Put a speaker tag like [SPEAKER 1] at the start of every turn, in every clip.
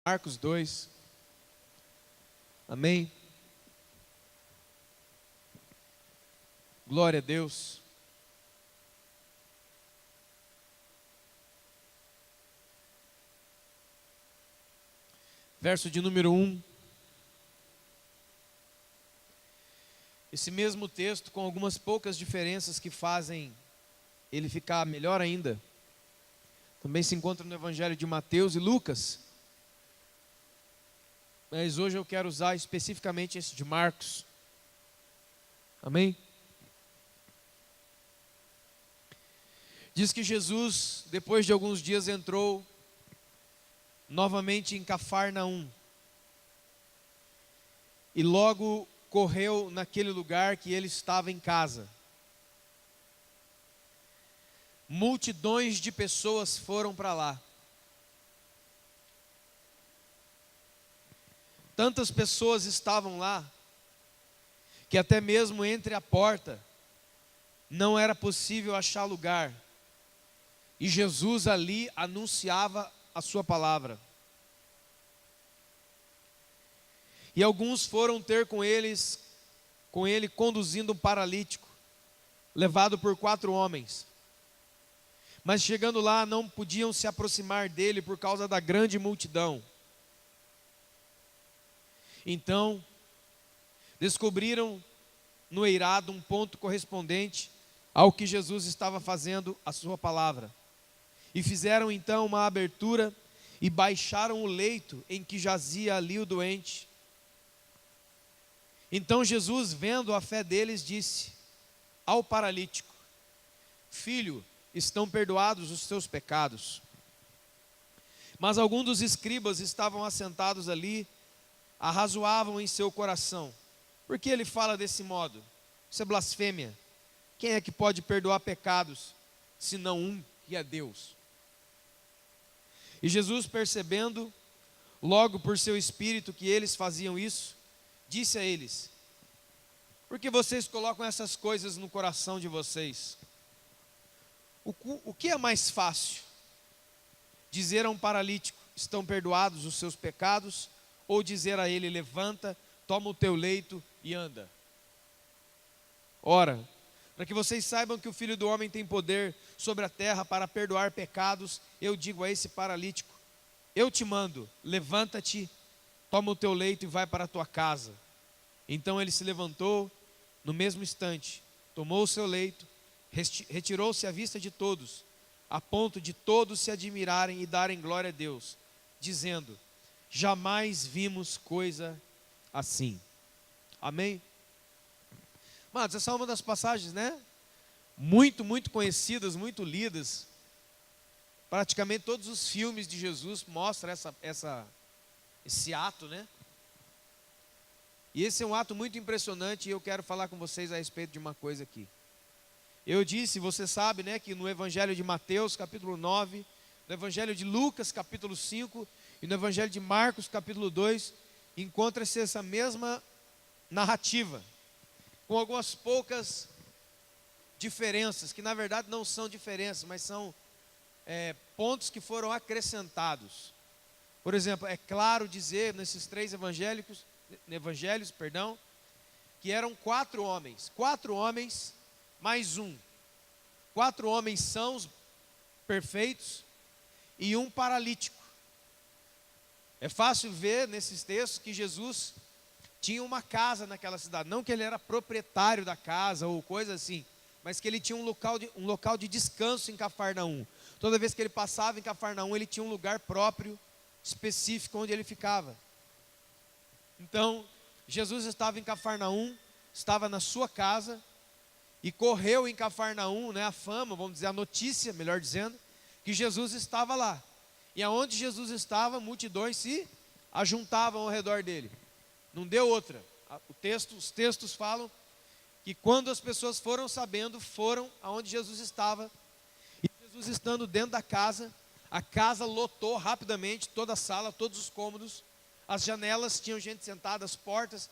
[SPEAKER 1] Marcos 2, amém? Glória a Deus. Verso de número 1. Esse mesmo texto, com algumas poucas diferenças que fazem ele ficar melhor ainda, também se encontra no Evangelho de Mateus e Lucas. Mas hoje eu quero usar especificamente esse de Marcos. Amém? Diz que Jesus, depois de alguns dias, entrou novamente em Cafarnaum. E logo correu naquele lugar que ele estava em casa. Multidões de pessoas foram para lá. Tantas pessoas estavam lá, que até mesmo entre a porta, não era possível achar lugar. E Jesus ali anunciava a sua palavra. E alguns foram ter com ele conduzindo um paralítico, levado por 4 homens. Mas chegando lá, não podiam se aproximar dele por causa da grande multidão. Então, descobriram no eirado um ponto correspondente ao que Jesus estava fazendo a sua palavra. E fizeram então uma abertura e baixaram o leito em que jazia ali o doente. Então Jesus, vendo a fé deles, disse ao paralítico: Filho, estão perdoados os teus pecados. Mas alguns dos escribas estavam assentados ali, arrazoavam em seu coração: por que ele fala desse modo? Isso é blasfêmia. Quem é que pode perdoar pecados, senão um, que é Deus? E Jesus, percebendo, logo por seu espírito, que eles faziam isso, disse a eles: por que vocês colocam essas coisas no coração de vocês? O que é mais fácil? Dizer a um paralítico: estão perdoados os seus pecados? Ou dizer a ele: levanta, toma o teu leito e anda? Ora, para que vocês saibam que o Filho do Homem tem poder sobre a terra para perdoar pecados, eu digo a esse paralítico: eu te mando, levanta-te, toma o teu leito e vai para a tua casa. Então ele se levantou, no mesmo instante, tomou o seu leito, retirou-se à vista de todos, a ponto de todos se admirarem e darem glória a Deus, dizendo: jamais vimos coisa assim. Amém? Mas essa é uma das passagens, né? Muito conhecidas, muito lidas. Praticamente todos os filmes de Jesus mostram esse ato, né? E esse é um ato muito impressionante, e eu quero falar com vocês a respeito de uma coisa aqui. Eu disse, você sabe, né, que no Evangelho de Mateus, capítulo 9, no Evangelho de Lucas, capítulo 5, e no Evangelho de Marcos, capítulo 2, encontra-se essa mesma narrativa, com algumas poucas diferenças, que na verdade não são diferenças, mas são pontos que foram acrescentados. Por exemplo, é claro dizer nesses 3 evangelhos, que eram 4 homens. 4 homens mais um. 4 homens sãos, perfeitos, e um paralítico. É fácil ver nesses textos que Jesus tinha uma casa naquela cidade. Não que ele era proprietário da casa ou coisa assim, mas que ele tinha um local de descanso em Cafarnaum. Toda vez que ele passava em Cafarnaum, ele tinha um lugar próprio, específico, onde ele ficava. Então, Jesus estava em Cafarnaum, estava na sua casa, e correu em Cafarnaum, né, a fama, vamos dizer, a notícia, melhor dizendo, que Jesus estava lá. E aonde Jesus estava, multidões se ajuntavam ao redor dele. Não deu outra. Os textos falam que quando as pessoas foram sabendo, foram aonde Jesus estava. E Jesus estando dentro da casa, a casa lotou rapidamente, toda a sala, todos os cômodos. As janelas tinham gente sentada, as portas,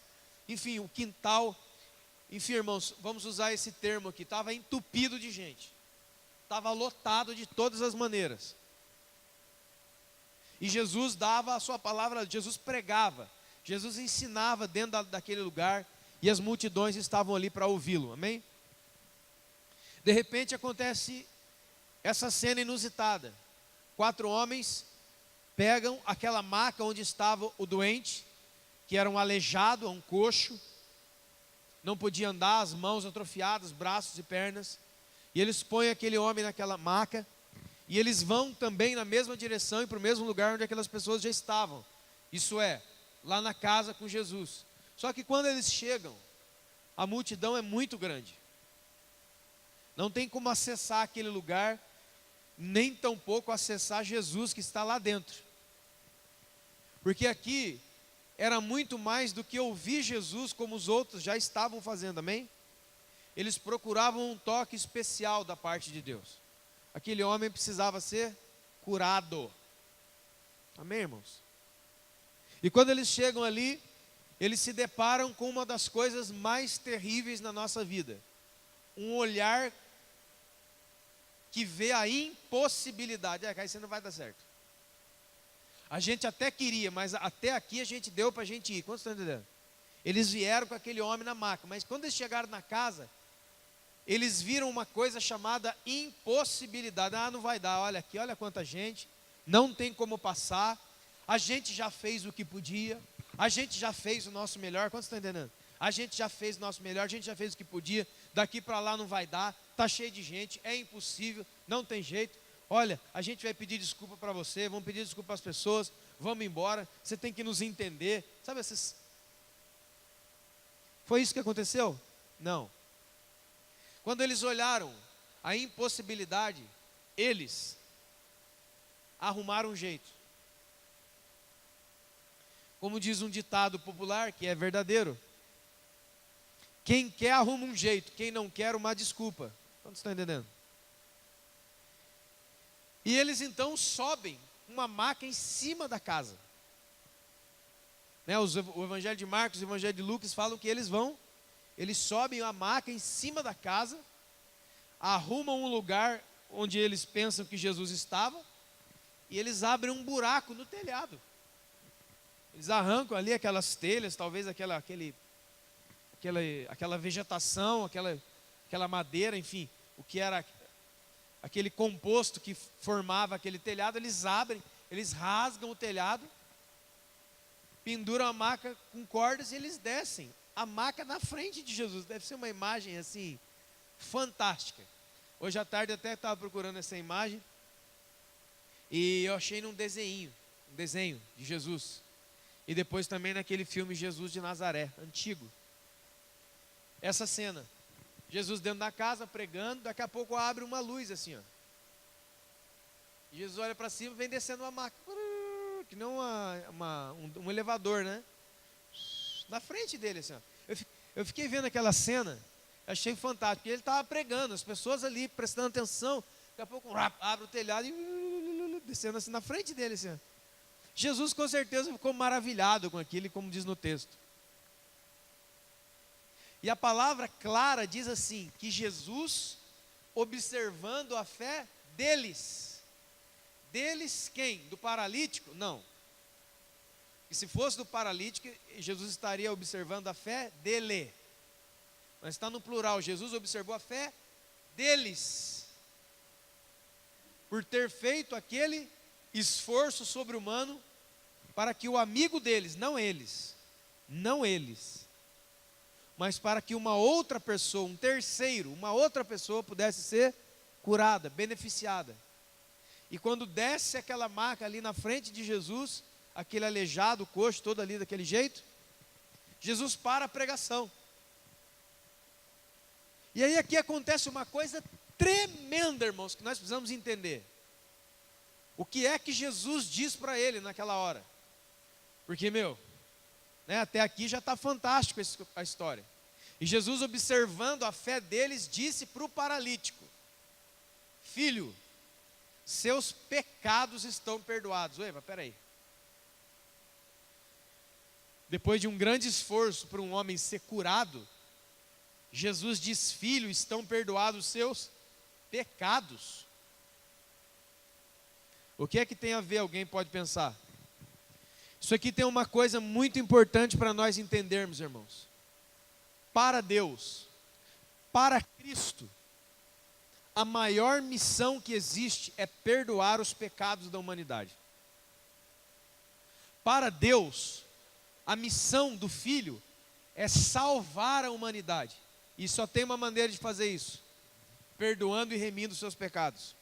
[SPEAKER 1] enfim, o quintal. Enfim, irmãos, vamos usar esse termo aqui, estava entupido de gente. Estava lotado de todas as maneiras. e Jesus dava a sua palavra, Jesus pregava, Jesus ensinava dentro daquele lugar, e as multidões estavam ali para ouvi-lo, amém? De repente acontece essa cena inusitada. 4 homens pegam aquela maca onde estava o doente, que era um aleijado, um coxo, não podia andar, as mãos atrofiadas, braços e pernas, e eles põem aquele homem naquela maca, e eles vão também na mesma direção e para o mesmo lugar onde aquelas pessoas já estavam, isso é, lá na casa com Jesus. Só que quando eles chegam, a multidão é muito grande, não tem como acessar aquele lugar, nem tampouco acessar Jesus que está lá dentro, porque aqui era muito mais do que ouvir Jesus como os outros já estavam fazendo, amém? Eles procuravam um toque especial da parte de Deus. Aquele homem precisava ser curado, amém, irmãos? E quando eles chegam ali, eles se deparam com uma das coisas mais terríveis na nossa vida, um olhar que vê a impossibilidade. Aí você não vai dar certo. A gente até queria, mas até aqui a gente deu para a gente ir. Quantos estão entendendo? Eles vieram com aquele homem na maca, mas quando eles chegaram na casa, eles viram uma coisa chamada impossibilidade. Ah, não vai dar, olha aqui, olha quanta gente, não tem como passar, a gente já fez o que podia, a gente já fez o nosso melhor. Quantos estão entendendo? A gente já fez o nosso melhor, a gente já fez o que podia, daqui para lá não vai dar, está cheio de gente, é impossível, não tem jeito. Olha, a gente vai pedir desculpa para você, vamos pedir desculpa para as pessoas, vamos embora, você tem que nos entender. Sabe esses... Foi isso que aconteceu? Não. Quando eles olharam a impossibilidade, eles arrumaram um jeito. Como diz um ditado popular, que é verdadeiro: quem quer arruma um jeito, quem não quer uma desculpa. Quantos estão entendendo? E eles então sobem uma maca em cima da casa. Né, o Evangelho de Marcos e o Evangelho de Lucas falam que eles sobem a maca em cima da casa, arrumam um lugar onde eles pensam que Jesus estava, e eles abrem um buraco no telhado. Eles arrancam ali aquelas telhas, talvez aquela vegetação, aquela madeira, enfim, o que era aquele composto que formava aquele telhado, eles abrem, eles rasgam o telhado, penduram a maca com cordas e eles descem a maca na frente de Jesus. Deve ser uma imagem assim, fantástica. Hoje à tarde eu até estava procurando essa imagem, e eu achei um desenho de Jesus, e depois também naquele filme Jesus de Nazaré, antigo. Essa cena, Jesus dentro da casa pregando, daqui a pouco abre uma luz assim, ó. E Jesus olha para cima e vem descendo uma maca, que não um elevador, né? Na frente dele assim, ó. Eu fiquei vendo aquela cena, achei fantástico, porque ele estava pregando, as pessoas ali prestando atenção, daqui a pouco abre o telhado e descendo assim na frente dele assim, ó. Jesus com certeza ficou maravilhado com aquilo, como diz no texto. E a palavra clara diz assim, que Jesus, observando a fé deles. Deles quem? Do paralítico? Não. E se fosse do paralítico, Jesus estaria observando a fé dele. Mas está no plural, Jesus observou a fé deles. Por ter feito aquele esforço sobre-humano para que o amigo deles, não eles, mas para que uma outra pessoa, um terceiro, uma outra pessoa pudesse ser curada, beneficiada. E quando desce aquela maca ali na frente de Jesus, aquele aleijado, coxo, todo ali daquele jeito, Jesus para a pregação. E aí aqui acontece uma coisa tremenda, irmãos, que nós precisamos entender. O que é que Jesus diz para ele naquela hora? Porque, né, até aqui já está fantástico a história. E Jesus, observando a fé deles, disse para o paralítico: filho, seus pecados estão perdoados. Ué, mas peraí. Depois de um grande esforço para um homem ser curado, Jesus diz: filho, estão perdoados os seus pecados. O que é que tem a ver? Alguém pode pensar. Isso aqui tem uma coisa muito importante para nós entendermos, irmãos. Para Deus, para Cristo, a maior missão que existe é perdoar os pecados da humanidade. Para Deus, a missão do Filho é salvar a humanidade. E só tem uma maneira de fazer isso: perdoando e remindo os seus pecados.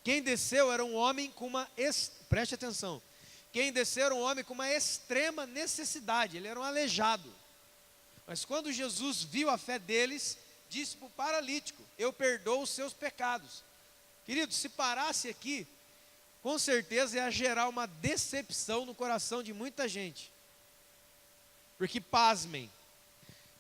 [SPEAKER 1] Quem desceu era um homem com preste atenção, quem desceu era um homem com uma extrema necessidade, ele era um aleijado. Mas quando Jesus viu a fé deles, disse para o paralítico: eu perdoo os seus pecados. Querido, se parasse aqui, com certeza ia gerar uma decepção no coração de muita gente. Porque, pasmem,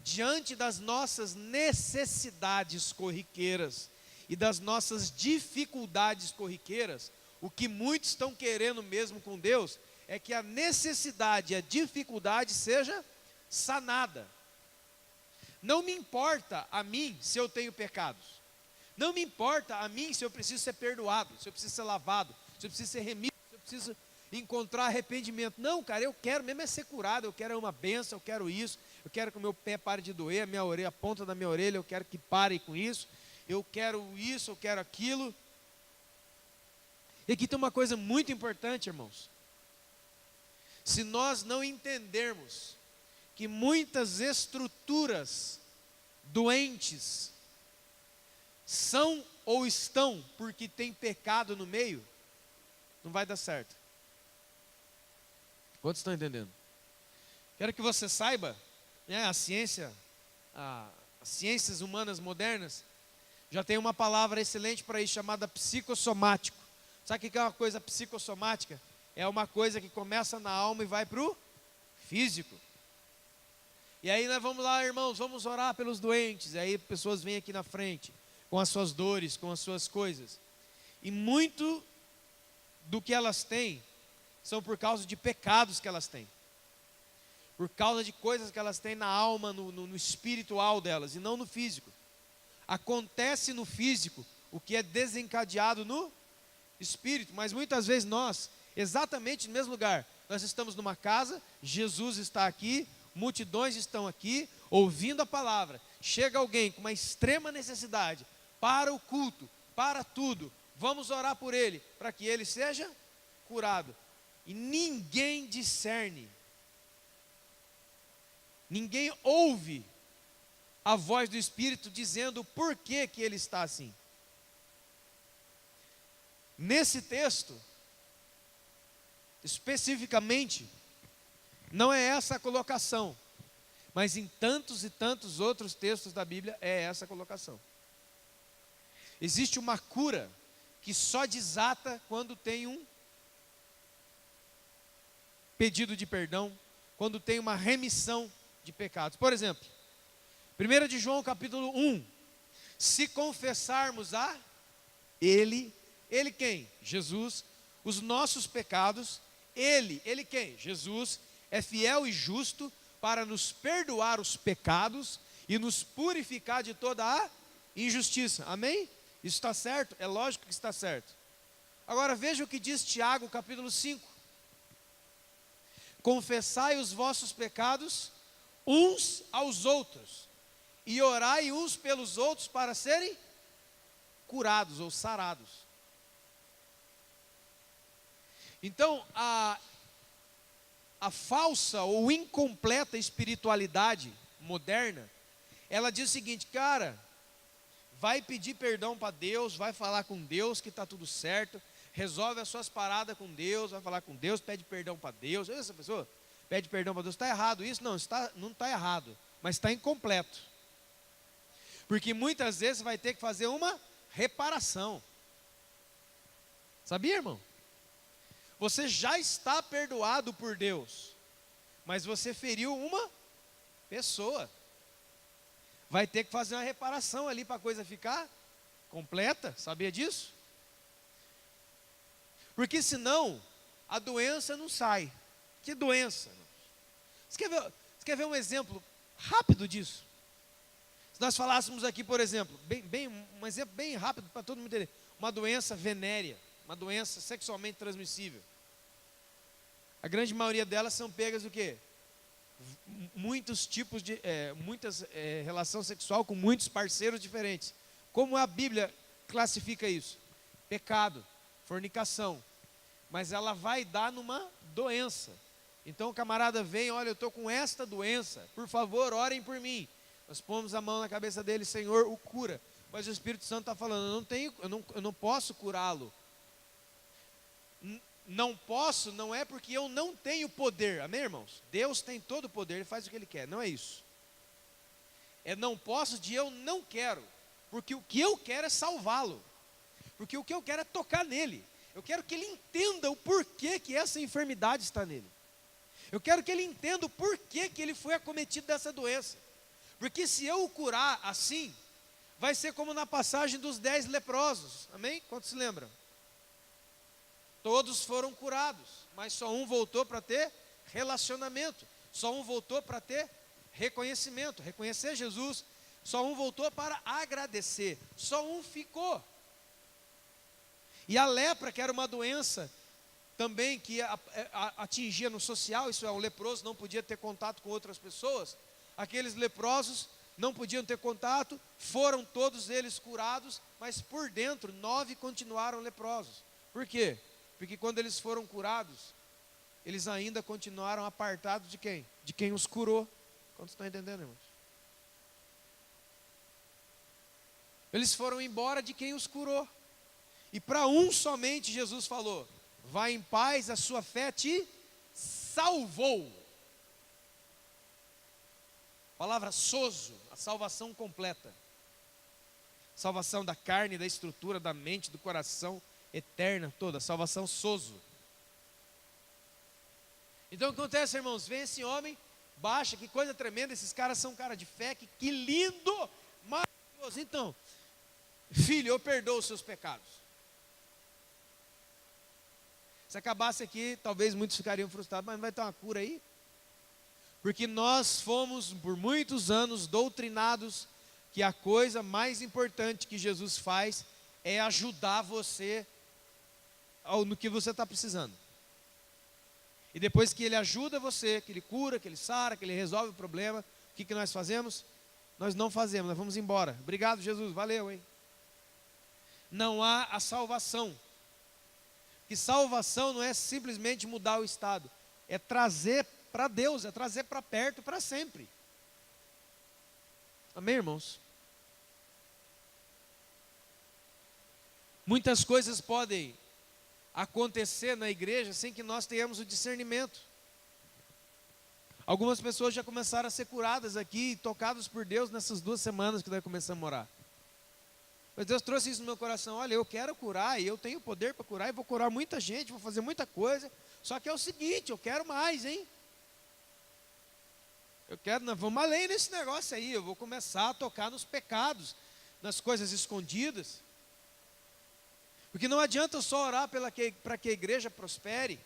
[SPEAKER 1] diante das nossas necessidades corriqueiras e das nossas dificuldades corriqueiras, o que muitos estão querendo mesmo com Deus é que a necessidade e a dificuldade seja sanada. Não me importa a mim se eu tenho pecados. Não me importa a mim se eu preciso ser perdoado, se eu preciso ser lavado, se eu preciso ser remido, se eu preciso encontrar arrependimento. Não, cara, eu quero mesmo é ser curado, eu quero uma bênção, eu quero isso, eu quero que o meu pé pare de doer, a minha orelha, a ponta da minha orelha, eu quero que pare com isso, eu quero isso, eu quero aquilo. E aqui tem uma coisa muito importante, irmãos. Se nós não entendermos que muitas estruturas doentes são ou estão porque tem pecado no meio, não vai dar certo. Quantos estão entendendo? Quero que você saiba, né, as ciências humanas modernas já tem uma palavra excelente para isso, chamada psicossomático. Sabe o que é uma coisa psicossomática? É uma coisa que começa na alma e vai para o físico. E aí nós vamos lá, irmãos, vamos orar pelos doentes. E aí pessoas vêm aqui na frente, com as suas dores, com as suas coisas. E muito do que elas têm são por causa de pecados que elas têm. Por causa de coisas que elas têm na alma, no espiritual delas, e não no físico. Acontece no físico o que é desencadeado no espírito, mas muitas vezes nós, exatamente no mesmo lugar, nós estamos numa casa, Jesus está aqui, multidões estão aqui, ouvindo a palavra, chega alguém com uma extrema necessidade, para o culto, para tudo, vamos orar por ele, para que ele seja curado, e ninguém discerne, ninguém ouve a voz do Espírito dizendo por que ele está assim. Nesse texto, especificamente, não é essa a colocação, mas em tantos e tantos outros textos da Bíblia é essa a colocação. Existe uma cura que só desata quando tem um pedido de perdão, quando tem uma remissão de pecados. Por exemplo, 1 de João capítulo 1, se confessarmos a Ele quem? Jesus, os nossos pecados, Ele quem? Jesus, é fiel e justo para nos perdoar os pecados e nos purificar de toda a injustiça. Amém? Isso está certo? É lógico que está certo. Agora veja o que diz Tiago capítulo 5. Confessai os vossos pecados uns aos outros e orai uns pelos outros para serem curados ou sarados. Então, a falsa ou incompleta espiritualidade moderna, ela diz o seguinte: cara, vai pedir perdão para Deus, vai falar com Deus que está tudo certo, resolve as suas paradas com Deus, vai falar com Deus, pede perdão para Deus. Essa pessoa pede perdão para Deus, está errado isso? Não, não está errado, mas está incompleto. Porque muitas vezes vai ter que fazer uma reparação. Sabia, irmão? Você já está perdoado por Deus, mas você feriu uma pessoa. Vai ter que fazer uma reparação ali para a coisa ficar completa. Sabia disso? Porque senão a doença não sai. Que doença? Você quer ver um exemplo rápido disso? Se nós falássemos aqui, por exemplo, um exemplo bem rápido para todo mundo entender, uma doença venérea. uma doença sexualmente transmissível. A grande maioria delas são pegas do quê? Muitos tipos de, relação sexual com muitos parceiros diferentes. Como a Bíblia classifica isso? Pecado, fornicação. Mas ela vai dar numa doença. Então o camarada vem, olha, eu estou com esta doença, por favor, orem por mim. Nós pomos a mão na cabeça dele, Senhor, o cura. Mas o Espírito Santo está falando, eu não posso curá-lo. Não posso, não é porque eu não tenho poder, amém, irmãos? Deus tem todo o poder, Ele faz o que Ele quer, não é isso. É não posso de eu não quero, porque o que eu quero é salvá-lo, porque o que eu quero é tocar nele, eu quero que ele entenda o porquê que essa enfermidade está nele, eu quero que ele entenda o porquê que ele foi acometido dessa doença, porque se eu o curar assim, vai ser como na passagem dos 10 leprosos, amém? Quantos se lembram? Todos foram curados, mas só um voltou para ter relacionamento, só um voltou para ter reconhecimento, reconhecer Jesus, só um voltou para agradecer, só um ficou. E a lepra, que era uma doença também que atingia no social, isso é, o leproso não podia ter contato com outras pessoas, aqueles leprosos não podiam ter contato, foram todos eles curados, mas por dentro 9 continuaram leprosos. Por quê? Porque quando eles foram curados, eles ainda continuaram apartados de quem? De quem os curou. Quantos estão entendendo, irmãos? Eles foram embora de quem os curou. E para um somente Jesus falou, vai em paz, a sua fé te salvou. Palavra sozo, a salvação completa. Salvação da carne, da estrutura, da mente, do coração, eterna toda, salvação sozo. Então o que acontece, irmãos? Vem esse homem, baixa, que coisa tremenda, esses caras são cara de fé, que lindo, maravilhoso. Então, filho, eu perdoo os seus pecados. Se acabasse aqui, talvez muitos ficariam frustrados, mas não vai ter uma cura aí? Porque nós fomos por muitos anos doutrinados que a coisa mais importante que Jesus faz é ajudar você no que você está precisando. E depois que Ele ajuda você, que Ele cura, que Ele sara, que Ele resolve o problema, o que nós fazemos? Nós não fazemos, nós vamos embora. Obrigado, Jesus, valeu, hein? Não há a salvação. Que salvação não é simplesmente mudar o estado, é trazer para Deus, é trazer para perto para sempre. Amém, irmãos? Muitas coisas podem acontecer na igreja sem que nós tenhamos o discernimento. Algumas pessoas já começaram a ser curadas aqui, tocadas por Deus nessas 2 semanas que nós começamos a orar. Mas Deus trouxe isso no meu coração, olha, eu quero curar, e eu tenho poder para curar, e vou curar muita gente, vou fazer muita coisa, só que é o seguinte, eu quero mais, hein? Nós vamos além nesse negócio aí, eu vou começar a tocar nos pecados, nas coisas escondidas. Porque não adianta só orar para que a igreja prospere,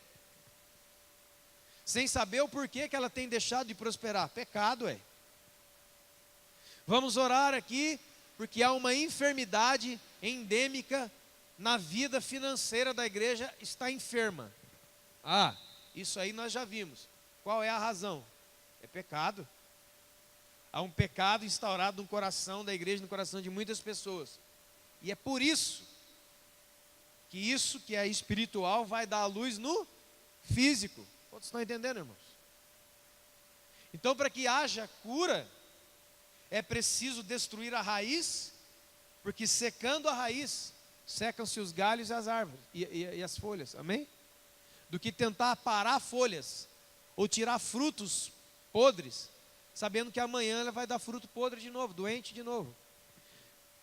[SPEAKER 1] sem saber o porquê que ela tem deixado de prosperar. Pecado, é. Vamos orar aqui, porque há uma enfermidade endêmica na vida financeira da igreja, está enferma. Ah, isso aí nós já vimos. Qual é a razão? É pecado. Há um pecado instaurado no coração da igreja, no coração de muitas pessoas. E é por isso que é espiritual vai dar a luz no físico. Todos estão entendendo, irmãos? Então, para que haja cura, é preciso destruir a raiz, porque secando a raiz, secam-se os galhos e as árvores, e as folhas, amém? Do que tentar parar folhas, ou tirar frutos podres, sabendo que amanhã ela vai dar fruto podre de novo, doente de novo.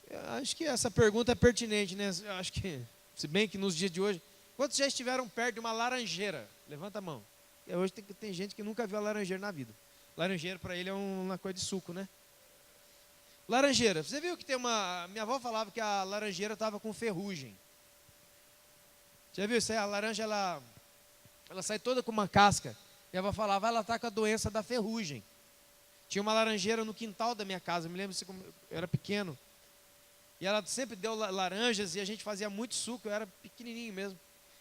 [SPEAKER 1] Eu acho que essa pergunta é pertinente, né? Eu acho que, se bem que nos dias de hoje, quantos já estiveram perto de uma laranjeira? Levanta a mão. E hoje tem gente que nunca viu a laranjeira na vida. Laranjeira para ele é uma coisa de suco, né? Laranjeira, você viu que tem minha avó falava que a laranjeira estava com ferrugem. Já viu isso aí? A laranja, ela sai toda com uma casca. E a avó falava, ela está com a doença da ferrugem. Tinha uma laranjeira no quintal da minha casa, me lembro, eu era pequeno. E ela sempre deu laranjas e a gente fazia muito suco, eu era pequenininho mesmo.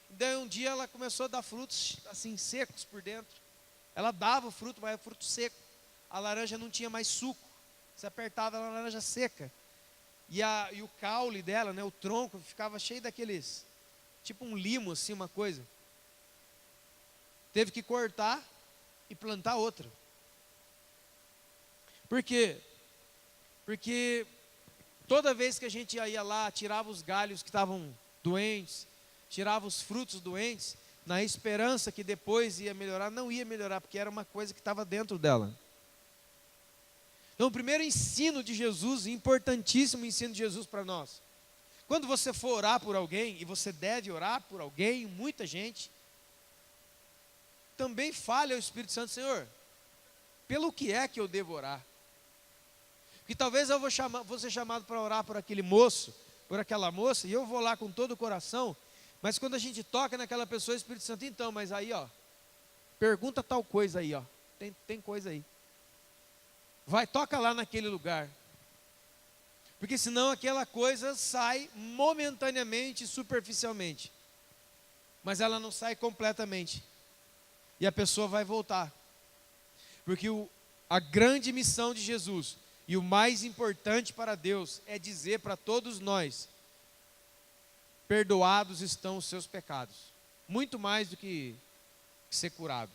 [SPEAKER 1] E daí um dia ela começou a dar frutos assim secos por dentro. Ela dava o fruto, mas era fruto seco. A laranja não tinha mais suco. Você apertava a laranja seca. E o caule dela, né, o tronco, ficava cheio daqueles, tipo um limo assim, uma coisa. Teve que cortar e plantar outra. Por quê? Porque toda vez que a gente ia lá, tirava os galhos que estavam doentes, tirava os frutos doentes, na esperança que depois ia melhorar, não ia melhorar, porque era uma coisa que estava dentro dela. Então, o primeiro ensino de Jesus, importantíssimo ensino de Jesus para nós. Quando você for orar por alguém, e você deve orar por alguém, muita gente, também fale ao Espírito Santo: Senhor, pelo que é que eu devo orar? Porque talvez eu vou ser chamado para orar por aquele moço, por aquela moça, e eu vou lá com todo o coração, mas quando a gente toca naquela pessoa, o Espírito Santo, então, mas aí, ó, pergunta tal coisa aí, ó, tem coisa aí. Vai, toca lá naquele lugar. Porque senão aquela coisa sai momentaneamente, superficialmente. Mas ela não sai completamente. E a pessoa vai voltar. Porque a grande missão de Jesus, e o mais importante para Deus, é dizer para todos nós: perdoados estão os seus pecados. Muito mais do que ser curado.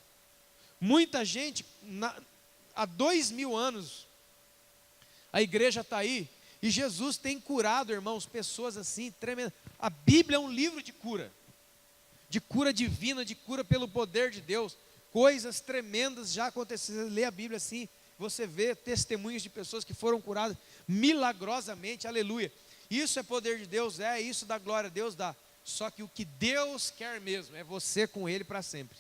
[SPEAKER 1] Muita gente, há 2000 anos, a igreja está aí, e Jesus tem curado, irmãos, pessoas assim, tremendas. A Bíblia é um livro de cura divina, de cura pelo poder de Deus. Coisas tremendas já aconteceram. Você lê a Bíblia assim, você vê testemunhos de pessoas que foram curadas milagrosamente, aleluia. Isso é poder de Deus, isso dá glória a Deus, dá. Só que o que Deus quer mesmo é você com Ele para sempre.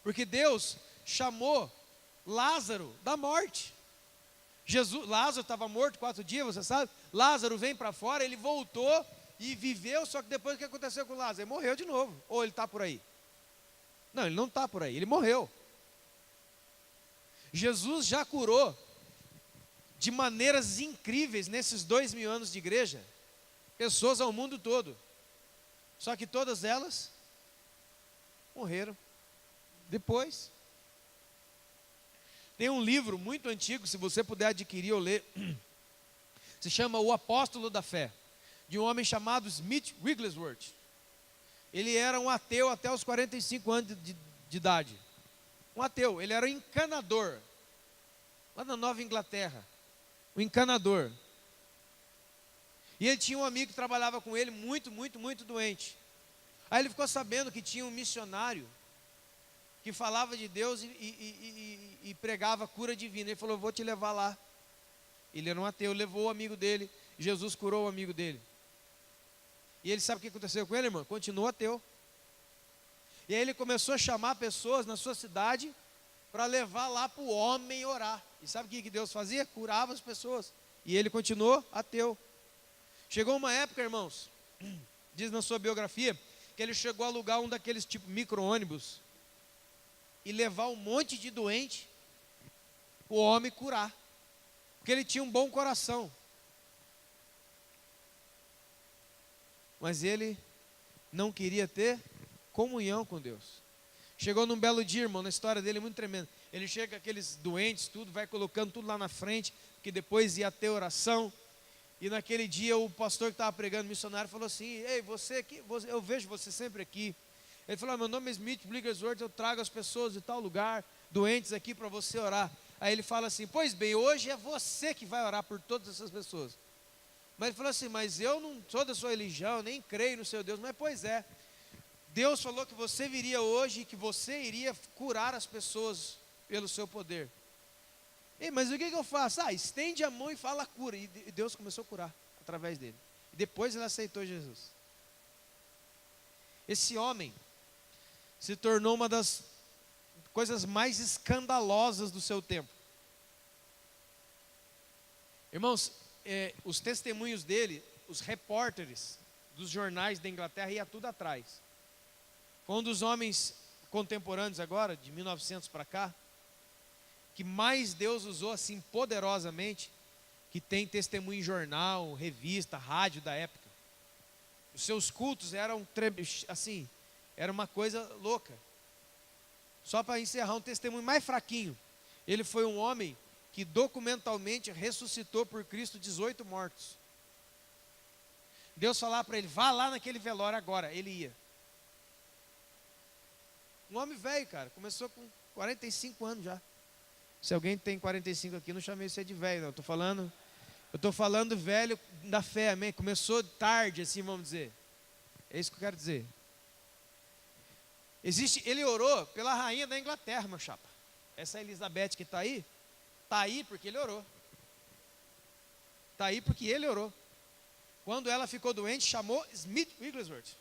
[SPEAKER 1] Porque Deus chamou Lázaro da morte. Lázaro estava morto 4 dias, você sabe? Lázaro vem para fora, ele voltou e viveu, só que depois o que aconteceu com Lázaro? Ele morreu de novo. Ou ele está por aí? Não, ele não está por aí, ele morreu. Jesus já curou de maneiras incríveis nesses 2000 anos de igreja, pessoas ao mundo todo. Só que todas elas morreram depois. Tem um livro muito antigo, se você puder adquirir ou ler, se chama O Apóstolo da Fé, de um homem chamado Smith Wigglesworth. Ele era um ateu até os 45 anos de idade. Um ateu, ele era um encanador, lá na Nova Inglaterra, um encanador. E ele tinha um amigo que trabalhava com ele, muito doente. Aí ele ficou sabendo que tinha um missionário que falava de Deus e pregava cura divina. Ele falou: vou te levar lá. Ele era um ateu, levou o amigo dele, Jesus curou o amigo dele. E ele sabe o que aconteceu com ele, irmão? Continuou ateu. E aí ele começou a chamar pessoas na sua cidade para levar lá para o homem orar. E sabe o que Deus fazia? Curava as pessoas. E ele continuou ateu. Chegou uma época, irmãos, diz na sua biografia, que ele chegou a alugar um daqueles tipo micro-ônibus e levar um monte de doente, o homem curar, porque ele tinha um bom coração. Mas ele não queria ter comunhão com Deus. Chegou num belo dia, irmão, na história dele é muito tremenda. Ele chega, aqueles doentes, tudo, vai colocando tudo lá na frente, que depois ia ter oração. E naquele dia o pastor que estava pregando, missionário, falou assim: ei, você aqui, eu vejo você sempre aqui. Ele falou: meu nome é Smith Wigglesworth, eu trago as pessoas de tal lugar, doentes aqui para você orar. Aí ele fala assim: pois bem, hoje é você que vai orar por todas essas pessoas. Mas ele falou assim: mas eu não sou da sua religião, nem creio no seu Deus. Mas pois é, Deus falou que você viria hoje e que você iria curar as pessoas pelo seu poder. Ei, mas o que eu faço? Estende a mão e fala cura. E Deus começou a curar através dele. E depois ele aceitou Jesus. Esse homem se tornou uma das coisas mais escandalosas do seu tempo. Irmãos, os testemunhos dele, os repórteres dos jornais da Inglaterra iam tudo atrás. Foi um dos homens contemporâneos agora, de 1900 para cá, que mais Deus usou assim poderosamente que tem testemunho em jornal, revista, rádio da época. Os seus cultos eram assim, era uma coisa louca. Só para encerrar, um testemunho mais fraquinho. Ele foi um homem que documentalmente ressuscitou por Cristo 18 mortos. Deus falava para ele, vá lá naquele velório agora. Ele ia. Um homem velho, cara, começou com 45 anos já. Se alguém tem 45 aqui, não chamei você de velho, não. Eu estou falando velho da fé, amém? Começou tarde, assim, vamos dizer. É isso que eu quero dizer. Ele orou pela rainha da Inglaterra, meu chapa. Essa Elizabeth que está aí porque ele orou. Está aí porque ele orou. Quando ela ficou doente, chamou Smith Wigglesworth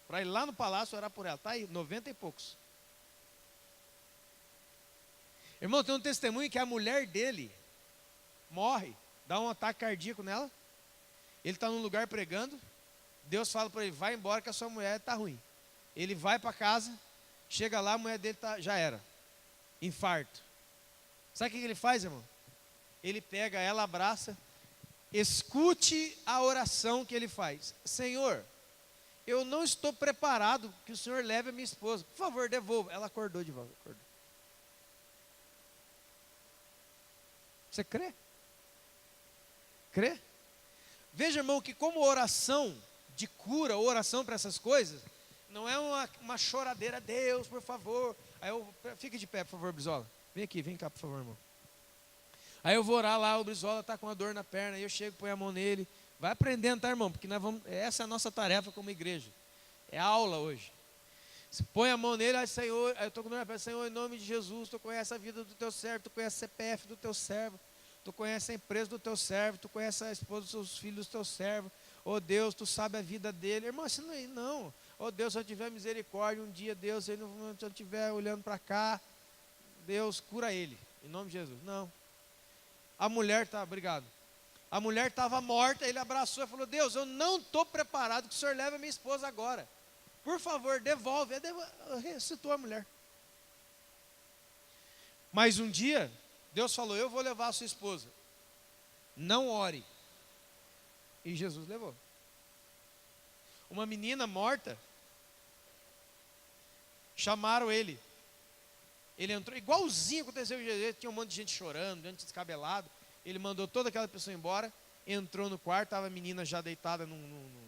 [SPEAKER 1] para ir lá no palácio orar por ela. Está aí, 90 e poucos. Irmão, tem um testemunho que a mulher dele morre, dá um ataque cardíaco nela. Ele está num lugar pregando. Deus fala para ele, vai embora que a sua mulher está ruim. Ele vai para casa, chega lá, a mulher dele já era. Infarto. Sabe o que ele faz, irmão? Ele pega ela, abraça. Escute a oração que ele faz. Senhor, eu não estou preparado que o Senhor leve a minha esposa. Por favor, devolva. Ela acordou de volta. Acordou. Você crê? Crê? Veja, irmão, que como oração de cura, oração para essas coisas, não é uma choradeira, Deus, por favor. Fique de pé, por favor, Brizola. Vem cá, por favor, irmão. Aí eu vou orar lá, o Brizola está com uma dor na perna, aí eu chego, põe a mão nele. Vai aprendendo, tá, irmão? Porque essa é a nossa tarefa como igreja. É aula hoje. Você põe a mão nele, aí, Senhor, aí eu estou com dor na perna, Senhor, em nome de Jesus, Tu conhece a vida do Teu servo, Tu conhece a CPF do Teu servo, Tu conhece a empresa do Teu servo, Tu conhece a esposa dos Seus filhos do Teu servo. Oh Deus, Tu sabe a vida dele. Irmão, isso não. Oh Deus, se eu tiver misericórdia um dia, Deus, se eu estiver olhando para cá, Deus, cura ele, em nome de Jesus. Não. A mulher obrigado. A mulher estava morta, ele abraçou e falou, Deus, eu não estou preparado que o Senhor leve a minha esposa agora. Por favor, devolve. Ressuscitou a mulher. Mas um dia, Deus falou, eu vou levar a sua esposa. Não ore. E Jesus levou. Uma menina morta, chamaram ele. Ele entrou, igualzinho aconteceu com Jesus, tinha um monte de gente chorando, gente descabelado. Ele mandou toda aquela pessoa embora, entrou no quarto, estava a menina já deitada num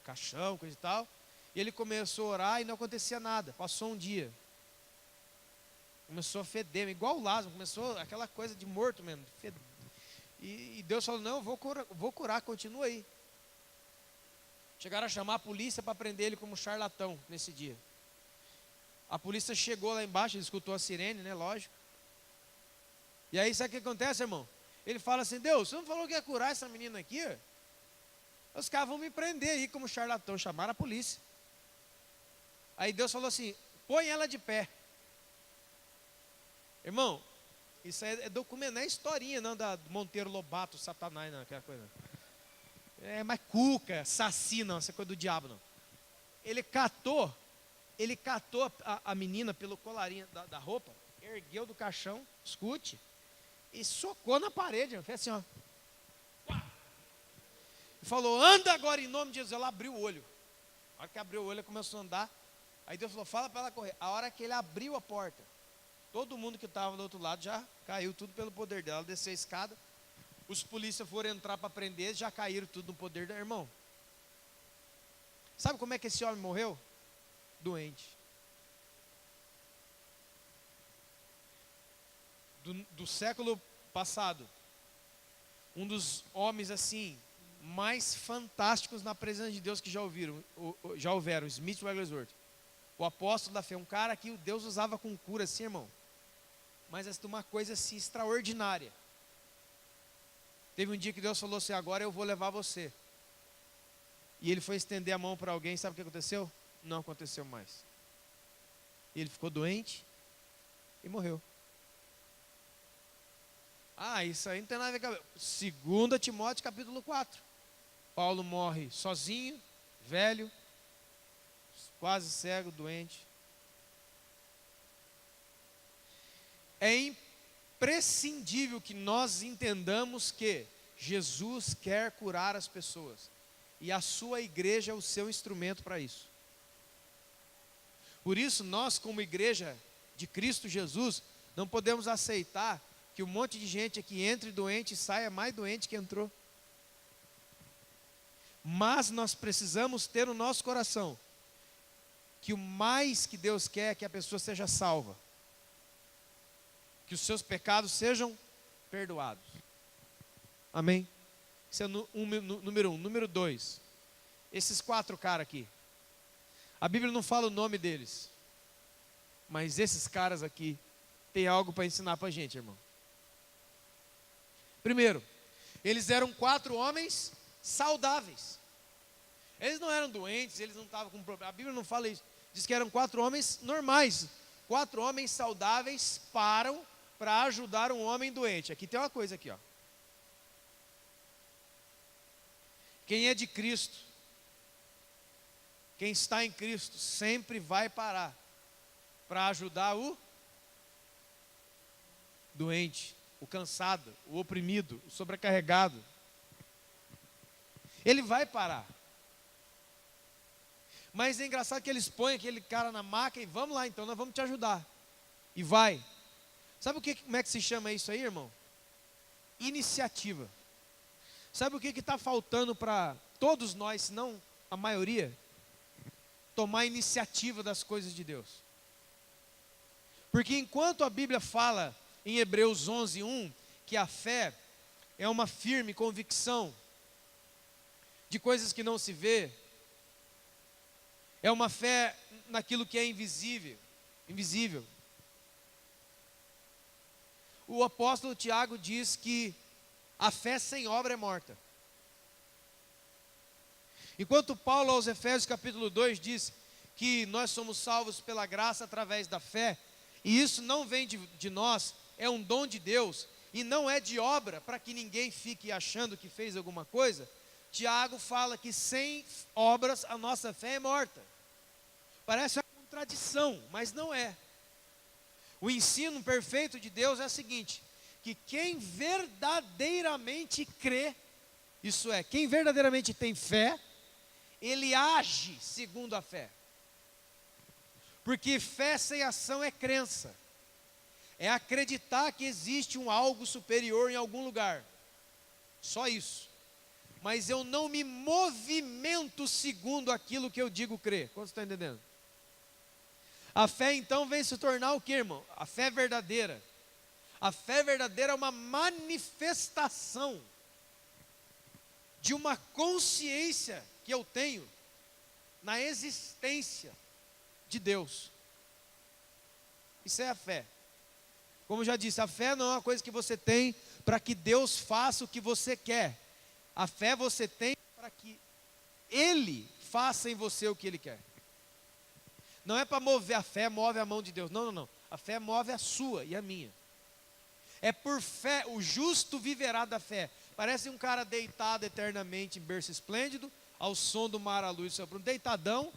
[SPEAKER 1] caixão, coisa e tal. E ele começou a orar e não acontecia nada. Passou um dia. Começou a feder, igual o Lázaro, começou aquela coisa de morto mesmo. E Deus falou, não, eu vou curar, continua aí. Chegaram a chamar a polícia para prender ele como charlatão nesse dia. A polícia chegou lá embaixo, ele escutou a sirene, né, lógico. E aí sabe o que acontece, irmão? Ele fala assim, Deus, você não falou que ia curar essa menina aqui? Os caras vão me prender aí como charlatão, chamaram a polícia. Aí Deus falou assim, põe ela de pé. Irmão, isso é documento, não é historinha não, da Monteiro Lobato, Satanás, não, aquela coisa. É mais cuca, saci, não, essa coisa do diabo, não. Ele catou a menina pelo colarinho da roupa, ergueu do caixão, escute, e socou na parede, fez assim, ó. E falou, anda agora em nome de Jesus. Ela abriu o olho. A hora que abriu o olho, ela começou a andar. Aí Deus falou, fala para ela correr. A hora que ele abriu a porta, todo mundo que estava do outro lado já caiu tudo pelo poder dela. Ela desceu a escada, os polícias foram entrar para prender, já caíram tudo no poder dela. Irmão, sabe como é que esse homem morreu? Doente. Do século passado, um dos homens assim mais fantásticos na presença de Deus que já houveram, Smith Wigglesworth, o apóstolo da fé, um cara que Deus usava com cura assim, irmão, mas uma coisa assim extraordinária. Teve um dia que Deus falou assim, agora eu vou levar você. E ele foi estender a mão para alguém, sabe o que aconteceu? Não aconteceu mais. Ele ficou doente e morreu. Isso aí não tem nada a ver com... 2 Timóteo capítulo 4. Paulo morre sozinho, velho, quase cego, doente. É prescindível que nós entendamos que Jesus quer curar as pessoas. E a sua igreja é o seu instrumento para isso. Por isso, nós como igreja de Cristo Jesus, não podemos aceitar que um monte de gente aqui entre doente e saia mais doente que entrou. Mas nós precisamos ter no nosso coração que o mais que Deus quer é que a pessoa seja salva, que os seus pecados sejam perdoados. Amém? Esse é número 1. Número 2, esses 4 caras aqui, a Bíblia não fala o nome deles, mas esses caras aqui tem algo para ensinar para a gente, irmão. Primeiro, eles eram 4 homens saudáveis. Eles não eram doentes, eles não estavam com problema. A Bíblia não fala isso. Diz que eram 4 homens normais. 4 homens saudáveis param para ajudar um homem doente. Aqui tem uma coisa aqui, ó. Quem é de Cristo, quem está em Cristo, sempre vai parar para ajudar o doente, o cansado, o oprimido, o sobrecarregado. Ele vai parar. Mas é engraçado que eles põem aquele cara na maca e vamos lá então, nós vamos te ajudar. E vai. Sabe como é que se chama isso aí, irmão? Iniciativa. Sabe o que está faltando para todos nós, se não a maioria? Tomar iniciativa das coisas de Deus. Porque enquanto a Bíblia fala em Hebreus 11:1, que a fé é uma firme convicção de coisas que não se vê, é uma fé naquilo que é invisível. O apóstolo Tiago diz que a fé sem obra é morta. Enquanto Paulo aos Efésios capítulo 2 diz que nós somos salvos pela graça através da fé, e isso não vem de nós, é um dom de Deus, e não é de obra, para que ninguém fique achando que fez alguma coisa. Tiago fala que sem obras a nossa fé é morta. Parece uma contradição, mas não é. O ensino perfeito de Deus é o seguinte, que quem verdadeiramente crê, isso é, quem verdadeiramente tem fé, ele age segundo a fé. Porque fé sem ação é crença. É acreditar que existe um algo superior em algum lugar. Só isso. Mas eu não me movimento segundo aquilo que eu digo crer. Quantos estão entendendo? A fé então vem se tornar o que, irmão? A fé verdadeira. A fé verdadeira é uma manifestação de uma consciência que eu tenho na existência de Deus. Isso é a fé. Como eu já disse, a fé não é uma coisa que você tem para que Deus faça o que você quer. A fé você tem para que Ele faça em você o que Ele quer. Não é para mover a fé, move a mão de Deus. Não. A fé move a sua e a minha. É por fé, o justo viverá da fé. Parece um cara deitado eternamente em berço esplêndido, ao som do mar à luz do seu prumo, deitadão.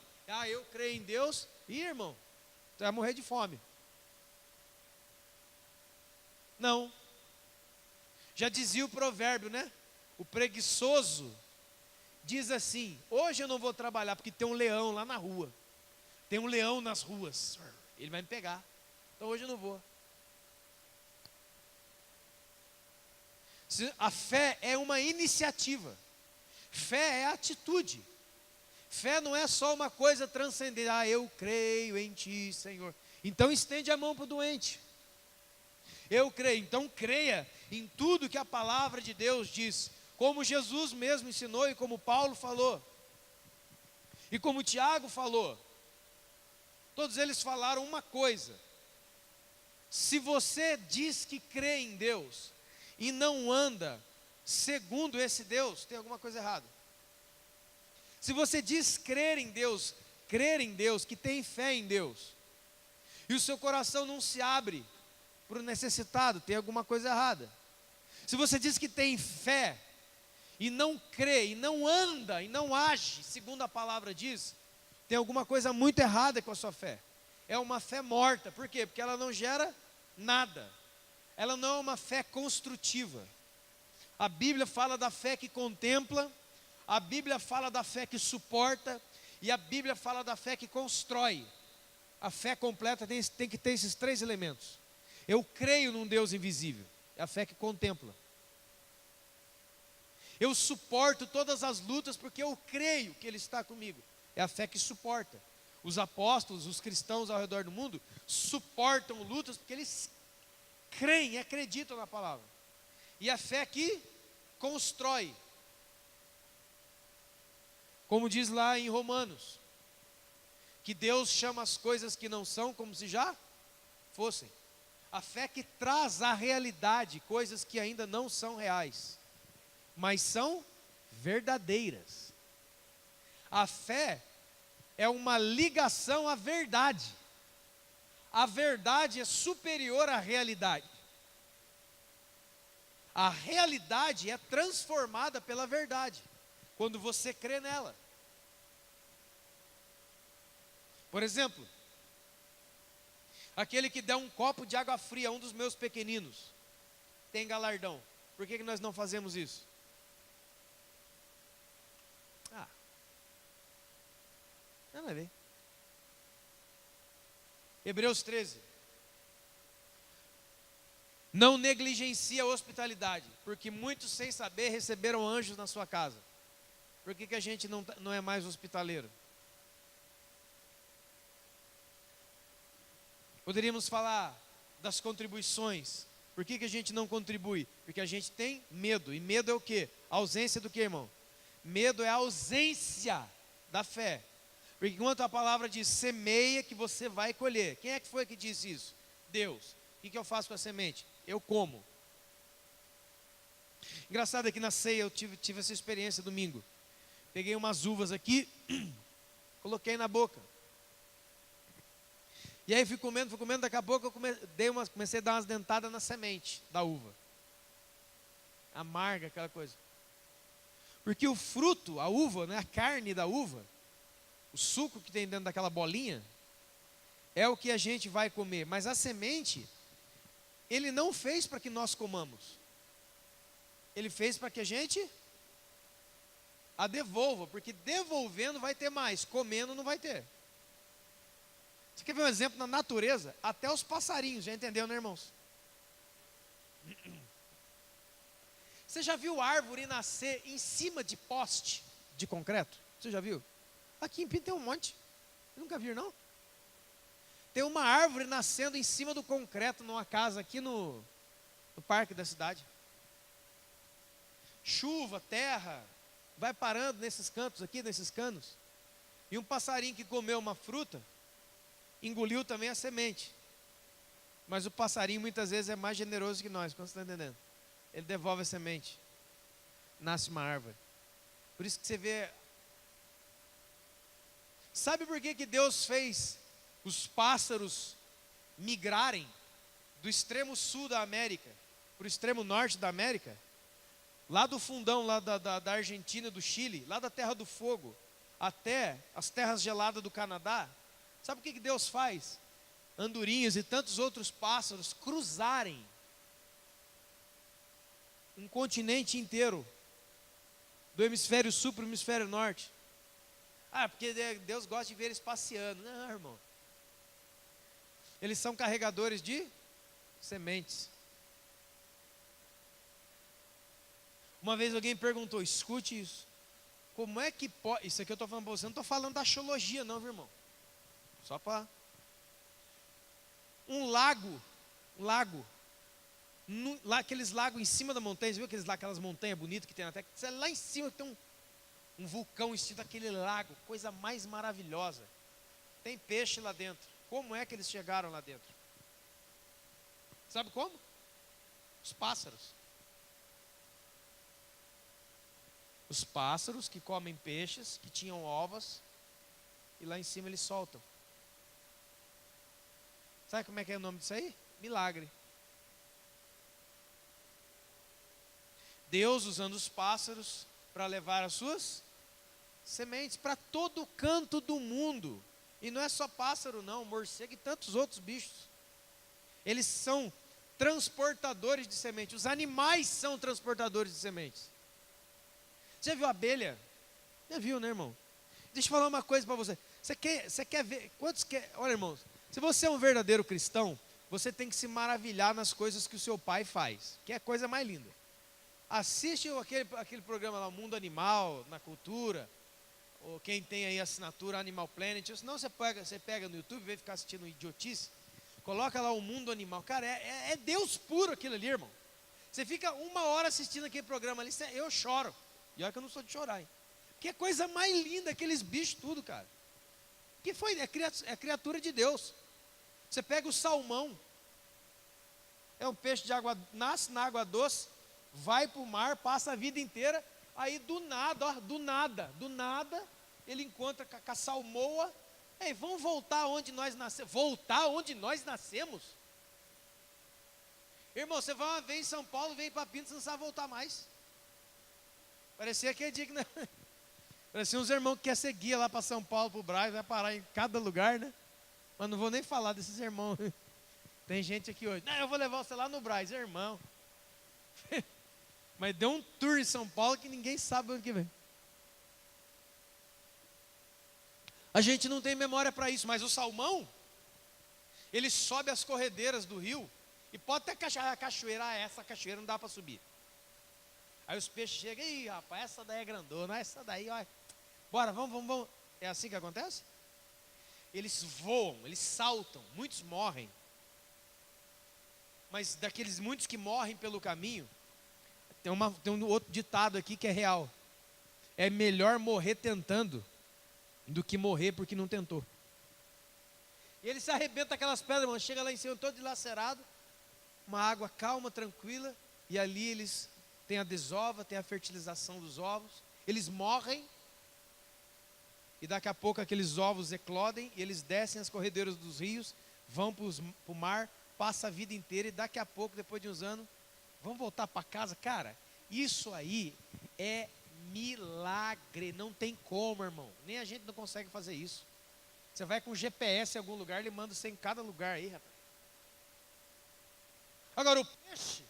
[SPEAKER 1] Eu creio em Deus. Ih, irmão, você vai morrer de fome. Não. Já dizia o provérbio, né? O preguiçoso diz assim: hoje eu não vou trabalhar porque tem um leão lá na rua. Tem um leão nas ruas. Ele vai me pegar. Então hoje eu não vou. A fé é uma iniciativa. Fé é atitude. Fé não é só uma coisa transcendente. Eu creio em Ti, Senhor. Então estende a mão para o doente. Eu creio. Então creia em tudo que a palavra de Deus diz. Como Jesus mesmo ensinou e como Paulo falou. E como Tiago falou. Todos eles falaram uma coisa: se você diz que crê em Deus e não anda segundo esse Deus, tem alguma coisa errada. Se você diz crer em Deus, que tem fé em Deus, e o seu coração não se abre para o necessitado, tem alguma coisa errada. Se você diz que tem fé e não crê, e não anda, e não age segundo a palavra diz, tem alguma coisa muito errada com a sua fé. É uma fé morta. Por quê? Porque ela não gera nada. ela não é uma fé construtiva. A Bíblia fala da fé que contempla, a Bíblia fala da fé que suporta, e a Bíblia fala da fé que constrói. A fé completa tem que ter esses três elementos. Eu creio num Deus invisível, é a fé que contempla. Eu suporto todas as lutas porque eu creio que Ele está comigo, é a fé que suporta. Os apóstolos, os cristãos ao redor do mundo, suportam lutas porque eles creem e acreditam na palavra. E a fé que constrói. Como diz lá em Romanos, que Deus chama as coisas que não são como se já fossem. A fé que traz à realidade coisas que ainda não são reais, mas são verdadeiras. A fé é uma ligação à verdade. A verdade é superior à realidade. A realidade é transformada pela verdade, quando você crê nela. Por exemplo, aquele que der um copo de água fria a um dos meus pequeninos, tem galardão. Por que nós não fazemos isso? Nada a ver. Hebreus 13. Não negligencie a hospitalidade, porque muitos sem saber receberam anjos na sua casa. Por que a gente não é mais hospitaleiro? Poderíamos falar das contribuições. Por que a gente não contribui? Porque a gente tem medo. E medo é o quê? A ausência do quê, irmão? Medo é a ausência da fé. Porque enquanto a palavra diz, semeia que você vai colher. Quem é que foi que disse isso? Deus. O que eu faço com a semente? Eu como. Engraçado é que na ceia eu tive essa experiência domingo. Peguei umas uvas aqui, coloquei na boca. E aí fui comendo, daqui a pouco eu comecei a dar umas dentadas na semente da uva. Amarga, aquela coisa. Porque o fruto, a uva, né, a carne da uva, o suco que tem dentro daquela bolinha, é o que a gente vai comer. Mas a semente, Ele não fez para que nós comamos. Ele fez para que a gente a devolva, porque devolvendo vai ter mais, comendo não vai ter. Você quer ver um exemplo na natureza? Até os passarinhos, já entendeu, né, irmãos? Você já viu árvore nascer em cima de poste de concreto? Você já viu? Aqui em Pinto tem um monte. Você nunca viu, não? Tem uma árvore nascendo em cima do concreto numa casa aqui no parque da cidade. Chuva, terra, vai parando nesses cantos aqui, nesses canos. E um passarinho que comeu uma fruta, engoliu também a semente. Mas o passarinho muitas vezes é mais generoso que nós, quando você está entendendo? Ele devolve a semente. Nasce uma árvore. Por isso que você vê. Sabe por que Deus fez os pássaros migrarem do extremo sul da América para o extremo norte da América? Lá do fundão, lá da Argentina, do Chile, lá da Terra do Fogo, até as terras geladas do Canadá. Sabe o que Deus faz? Andorinhas e tantos outros pássaros cruzarem um continente inteiro, do hemisfério sul para o hemisfério norte. Porque Deus gosta de ver eles passeando. Não, irmão. Eles são carregadores de sementes. Uma vez alguém perguntou, escute isso. Como é que pode... Isso aqui eu estou falando para você, não estou falando da axiologia não, viu, irmão? Só para... Um lago, lá aqueles lagos em cima da montanha, você viu aquelas montanhas bonitas que tem até, lá em cima tem um vulcão estilo aquele lago, coisa mais maravilhosa. Tem peixe lá dentro. Como é que eles chegaram lá dentro? Sabe como? Os pássaros. Os pássaros que comem peixes, que tinham ovos, e lá em cima eles soltam. Sabe como é que é o nome disso aí? Milagre. Deus usando os pássaros para levar as suas sementes para todo canto do mundo. E não é só pássaro não, morcego e tantos outros bichos. Eles são transportadores de semente. Os animais são transportadores de sementes. Você já viu a abelha? Já viu, né, irmão? Deixa eu falar uma coisa para você. Você quer ver? Olha, irmãos, se você é um verdadeiro cristão, você tem que se maravilhar nas coisas que o seu pai faz, que é a coisa mais linda. Assiste aquele programa lá, Mundo Animal, na Cultura, ou quem tem aí assinatura Animal Planet, ou senão você pega no YouTube e vem ficar assistindo idiotice, coloca lá o Mundo Animal. Cara, é Deus puro aquilo ali, irmão. Você fica 1 hora assistindo aquele programa ali, eu choro. E olha que eu não sou de chorar, hein? Que é coisa mais linda, aqueles bichos tudo, cara. Que foi? É criatura de Deus. Você pega o salmão, é um peixe de água, nasce na água doce, vai para o mar, passa a vida inteira, aí do nada, ele encontra com a salmoa. Ei, vamos voltar onde nós nascemos. Voltar onde nós nascemos? Irmão, você vai uma vez em São Paulo, vem para Pinto, você não sabe voltar mais. Parecia aquele dia que não... Parecia uns irmãos que quer ser guia lá para São Paulo, para o Braz, vai parar em cada lugar, né? Mas não vou nem falar desses irmãos. Tem gente aqui hoje, não, eu vou levar você lá no Braz, irmão. Mas deu um tour em São Paulo que ninguém sabe onde que vem. A gente não tem memória para isso, mas o salmão, ele sobe as corredeiras do rio, e pode ter cachoeira, essa cachoeira não dá para subir. Aí os peixes chegam, ih, rapaz, essa daí é grandona, essa daí, ó, bora, vamos. É assim que acontece? Eles voam, eles saltam, muitos morrem. Mas daqueles muitos que morrem pelo caminho, tem um outro ditado aqui que é real. É melhor morrer tentando do que morrer porque não tentou. E ele se arrebenta aquelas pedras, mano, chega lá em cima todo dilacerado, uma água calma, tranquila, e ali eles têm a desova, tem a fertilização dos ovos, eles morrem, e daqui a pouco aqueles ovos eclodem, e eles descem as corredeiras dos rios, vão para o mar, passa a vida inteira, e daqui a pouco, depois de uns anos, vão voltar para casa. Cara, isso aí é milagre, não tem como, irmão, nem a gente não consegue fazer isso. Você vai com GPS em algum lugar, ele manda você em cada lugar aí, rapaz. Agora o peixe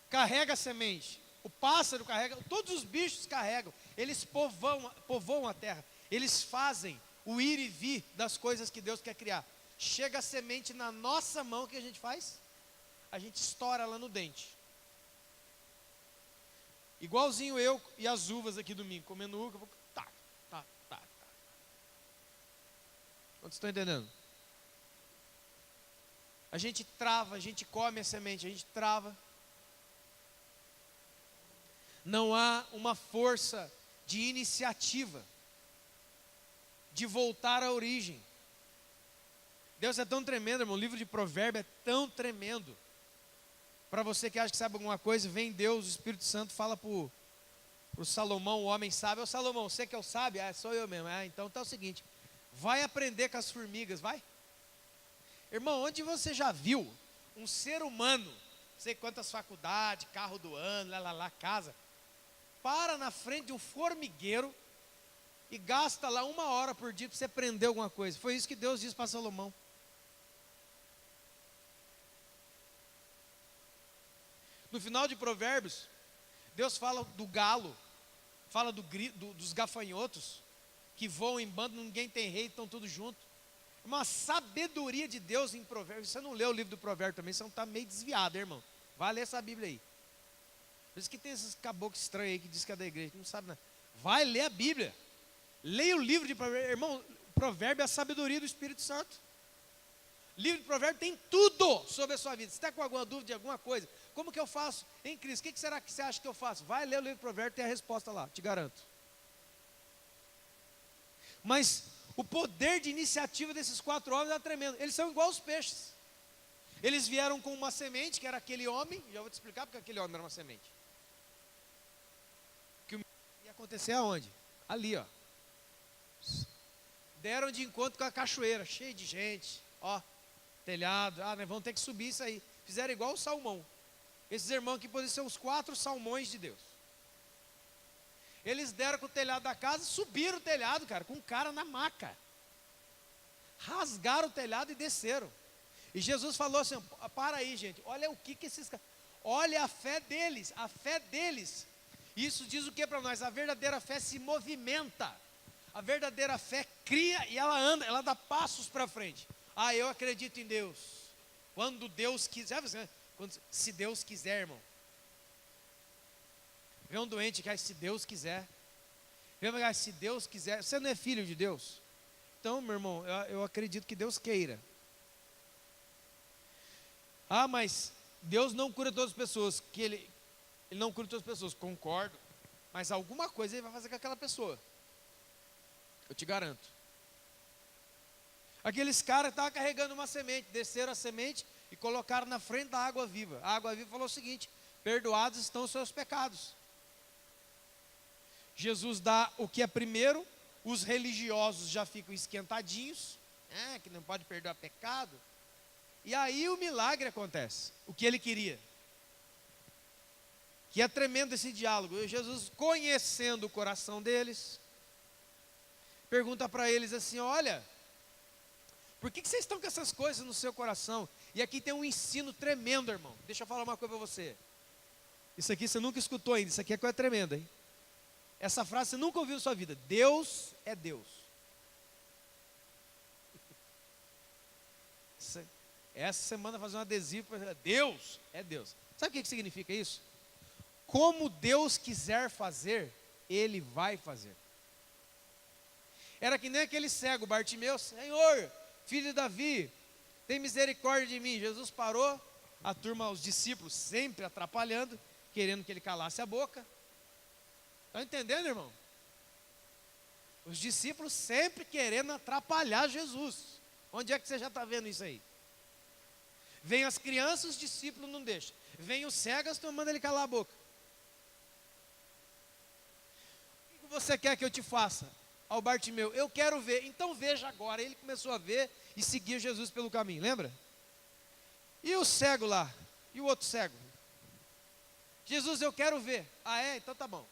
[SPEAKER 1] carrega a semente, o pássaro carrega, todos os bichos carregam, eles povoam a terra, eles fazem o ir e vir das coisas que Deus quer criar. Chega a semente na nossa mão, o que a gente faz? A gente estoura ela no dente. Igualzinho eu e as uvas aqui domingo, comendo uva, tá. Vocês estão entendendo? A gente trava, a gente come a semente, a gente trava. Não há uma força de iniciativa, de voltar à origem. Deus é tão tremendo, irmão, o livro de Provérbios é tão tremendo. Para você que acha que sabe alguma coisa, vem Deus, o Espírito Santo, fala para o Salomão, o homem sábio: ô Salomão, você que é o sábio? Sou eu mesmo. Então tá o seguinte, vai aprender com as formigas, vai. Irmão, onde você já viu um ser humano, não sei quantas faculdades, carro do ano, casa, para na frente de um formigueiro e gasta lá 1 hora por dia para você aprender alguma coisa? Foi isso que Deus disse para Salomão. No final de Provérbios, Deus fala do galo, fala dos gafanhotos, que voam em bando, ninguém tem rei, estão todos juntos. Uma sabedoria de Deus em Provérbios. Você não lê o livro do Provérbio também, você não está meio desviado, hein, irmão. Vai ler essa Bíblia aí. Por isso que tem esses caboclos estranhos aí que diz que é da igreja, que não sabe nada. Vai ler a Bíblia. Leia o livro de Provérbios. Irmão, Provérbio é a sabedoria do Espírito Santo. Livro de Provérbios tem tudo sobre a sua vida. Se está com alguma dúvida de alguma coisa, como que eu faço? Hein, Cris, o que será que você acha que eu faço? Vai ler o livro de Provérbios, tem a resposta lá, te garanto. Mas o poder de iniciativa desses 4 homens é tremendo. Eles são igual aos peixes. Eles vieram com uma semente, que era aquele homem. Já vou te explicar porque aquele homem era uma semente. Que ia acontecer aonde? Ali, ó. Deram de encontro com a cachoeira, cheia de gente, ó, telhado. Nós vamos ter que subir isso aí. Fizeram igual o salmão. Esses irmãos aqui podem ser os 4 salmões de Deus. Eles deram com o telhado da casa, subiram o telhado, cara, com o cara na maca. Rasgaram o telhado e desceram. E Jesus falou assim, para aí, gente, olha o que esses caras, olha a fé deles, a fé deles. Isso diz o que para nós? A verdadeira fé se movimenta. A verdadeira fé cria e ela anda, ela dá passos para frente. Ah, eu acredito em Deus. Quando Deus quiser, se Deus quiser, irmão. Vê um doente que se Deus quiser. Vê um se Deus quiser. Você não é filho de Deus? Então, meu irmão, eu acredito que Deus queira. Ah, mas Deus não cura todas as pessoas. Que Ele não cura todas as pessoas. Concordo. Mas alguma coisa Ele vai fazer com aquela pessoa. Eu te garanto. Aqueles caras estavam carregando uma semente. Desceram a semente e colocaram na frente da água viva. A água viva falou o seguinte: perdoados estão os seus pecados. Jesus dá o que é primeiro. Os religiosos já ficam esquentadinhos. Que não pode perdoar pecado. E aí o milagre acontece. O que ele queria. Que é tremendo esse diálogo. E Jesus, conhecendo o coração deles, pergunta para eles assim: olha, por que vocês estão com essas coisas no seu coração? E aqui tem um ensino tremendo, irmão. Deixa eu falar uma coisa para você. Isso aqui você nunca escutou ainda. Isso aqui é coisa tremenda, hein? Essa frase você nunca ouviu na sua vida. Deus é Deus. Essa semana fazer um adesivo para Deus é Deus. Sabe o que significa isso? Como Deus quiser fazer, Ele vai fazer. Era que nem aquele cego, Bartimeu: Senhor, filho de Davi, tem misericórdia de mim. Jesus parou, a turma, os discípulos sempre atrapalhando, querendo que ele calasse a boca. Estão entendendo, irmão? Os discípulos sempre querendo atrapalhar Jesus. Onde é que você já está vendo isso aí? Vem as crianças, os discípulos não deixam. Vem os cegos, tomando ele calar a boca. O que você quer que eu te faça? Ao Bartimeu: eu quero ver. Então veja agora. Ele começou a ver e seguiu Jesus pelo caminho, lembra? E o cego lá? E o outro cego? Jesus, eu quero ver. Ah, é? Então tá bom.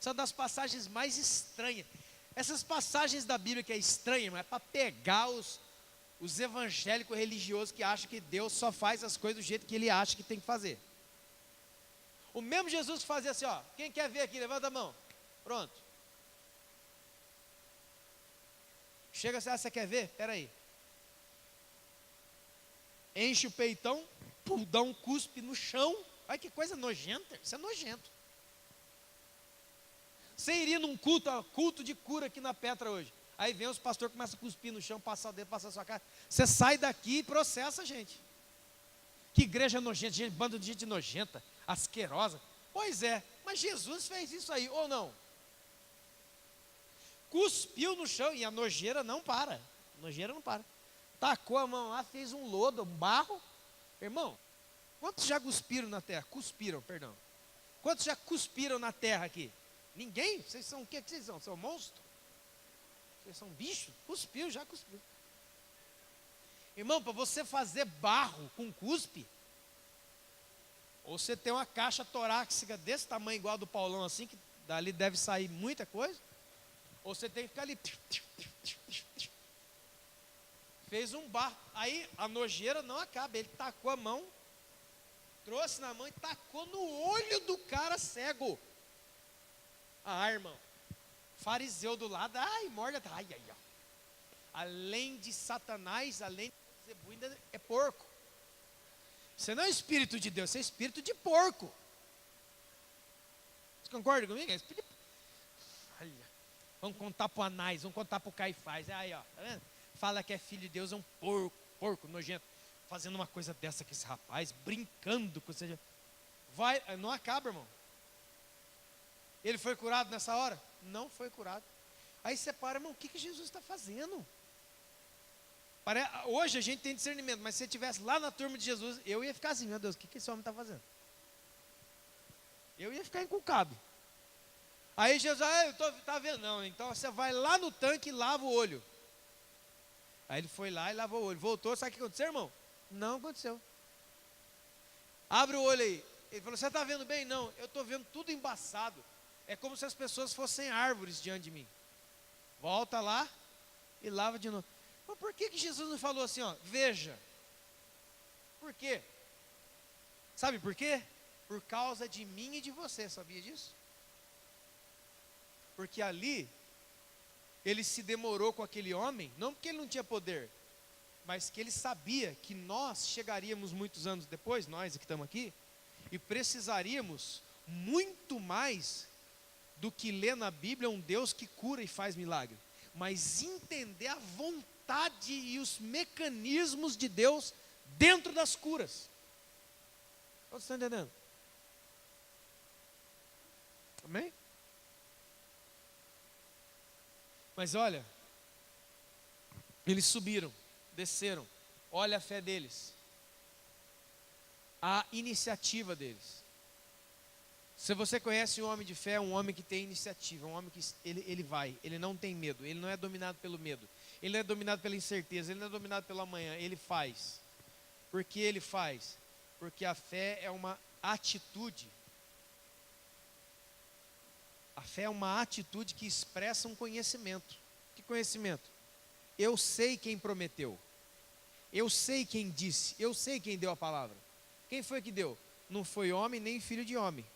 [SPEAKER 1] São das passagens mais estranhas. Essas passagens da Bíblia que é estranha, mas é para pegar os evangélicos religiosos que acham que Deus só faz as coisas do jeito que Ele acha que tem que fazer. O mesmo Jesus fazia assim, ó: quem quer ver aqui, levanta a mão. Pronto. Chega assim: você quer ver? Espera aí. Enche o peitão, dá um cuspe no chão. Olha que coisa nojenta. Isso é nojento. Você iria num culto de cura aqui na Petra hoje. Aí vem os pastores, começam a cuspir no chão, passar o dedo, passar a sua cara. Você sai daqui e processa a gente. Que igreja nojenta, gente, bando de gente nojenta, asquerosa. Pois é, mas Jesus fez isso aí, ou não? Cuspiu no chão e a nojeira não para. A nojeira não para. Tacou a mão lá, fez um lodo, um barro. Irmão, quantos já cuspiram na terra? Cuspiram, perdão. Quantos já cuspiram na terra aqui? Ninguém? Vocês são o que vocês são? São monstros? Vocês são bichos? Cuspiu, já cuspiu. Irmão, para você fazer barro com cuspe, ou você tem uma caixa torácica desse tamanho, igual a do Paulão, assim, que dali deve sair muita coisa, ou você tem que ficar ali. Fez um barro. Aí a nojeira não acaba. Ele tacou a mão, trouxe na mão e tacou no olho do cara cego. Ah, irmão, fariseu do lado, ai, morde, ai, ai, ai. Além de Satanás, além de Zebu, ainda é porco. Você não é espírito de Deus, você é espírito de porco. Você concorda comigo? É espírito de... Olha, vamos contar para o Anás, vamos contar para o Caifás. Aí, ó, tá vendo? Fala que é filho de Deus, é um porco nojento. Fazendo uma coisa dessa com esse rapaz, brincando com você. Vai, não acaba, irmão. Ele foi curado nessa hora? Não foi curado. Aí você para, irmão, o que Jesus está fazendo? Hoje a gente tem discernimento, mas se você estivesse lá na turma de Jesus, eu ia ficar assim: meu Deus, o que esse homem está fazendo? Eu ia ficar encucado. Aí Jesus: tá vendo? Não, então você vai lá no tanque e lava o olho. Aí ele foi lá e lavou o olho. Voltou, sabe o que aconteceu, irmão? Não aconteceu. Abre o olho aí. Ele falou: você está vendo bem? Não, eu estou vendo tudo embaçado. É como se as pessoas fossem árvores diante de mim. Volta lá e lava de novo. Mas por que Jesus não falou assim, ó, veja? Por quê? Sabe por quê? Por causa de mim e de você, sabia disso? Porque ali, ele se demorou com aquele homem, não porque ele não tinha poder, mas que ele sabia que nós chegaríamos muitos anos depois, nós que estamos aqui, e precisaríamos muito mais do que ler na Bíblia um Deus que cura e faz milagre, mas entender a vontade e os mecanismos de Deus dentro das curas. Vocês estão entendendo? Amém? Mas olha, eles subiram, desceram, olha a fé deles, a iniciativa deles. Se você conhece um homem de fé, é um homem que tem iniciativa, um homem que ele vai, ele não tem medo, ele não é dominado pelo medo, ele não é dominado pela incerteza, ele não é dominado pelo amanhã, ele faz. Por que ele faz? Porque a fé é uma atitude. A fé é uma atitude que expressa um conhecimento. Que conhecimento? Eu sei quem prometeu, eu sei quem disse, eu sei quem deu a palavra. Quem foi que deu? Não foi homem nem filho de homem.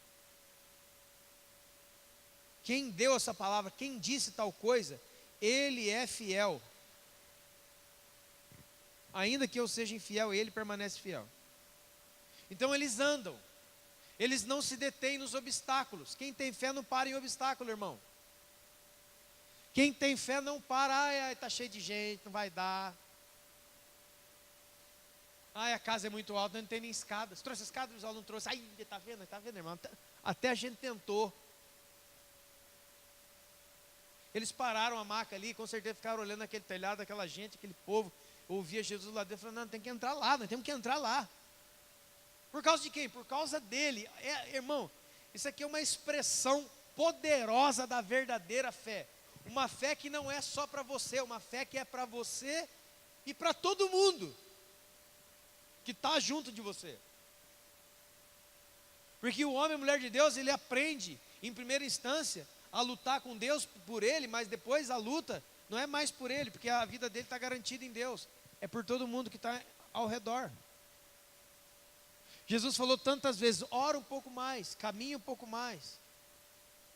[SPEAKER 1] Quem deu essa palavra, quem disse tal coisa, ele é fiel. Ainda que eu seja infiel, ele permanece fiel. Então eles andam, eles não se detêm nos obstáculos. Quem tem fé não para em obstáculo, irmão. Quem tem fé não para, ai, está cheio de gente, não vai dar. Ai, a casa é muito alta, não tem nem escadas. Trouxe escada, o visual não trouxe. Ai, está vendo, irmão? Até a gente tentou. Eles pararam a maca ali, com certeza ficaram olhando aquele telhado, aquela gente, aquele povo. Ouvia Jesus lá dentro, falando, não, tem que entrar lá, nós temos que entrar lá. Por causa de quem? Por causa dele. Irmão, isso aqui é uma expressão poderosa da verdadeira fé. Uma fé que não é só para você, uma fé que é para você e para todo mundo que está junto de você. Porque o homem e a mulher de Deus, ele aprende, em primeira instância, a lutar com Deus por ele, mas depois a luta não é mais por ele, porque a vida dele está garantida em Deus, é por todo mundo que está ao redor. Jesus falou tantas vezes, ora um pouco mais, caminha um pouco mais.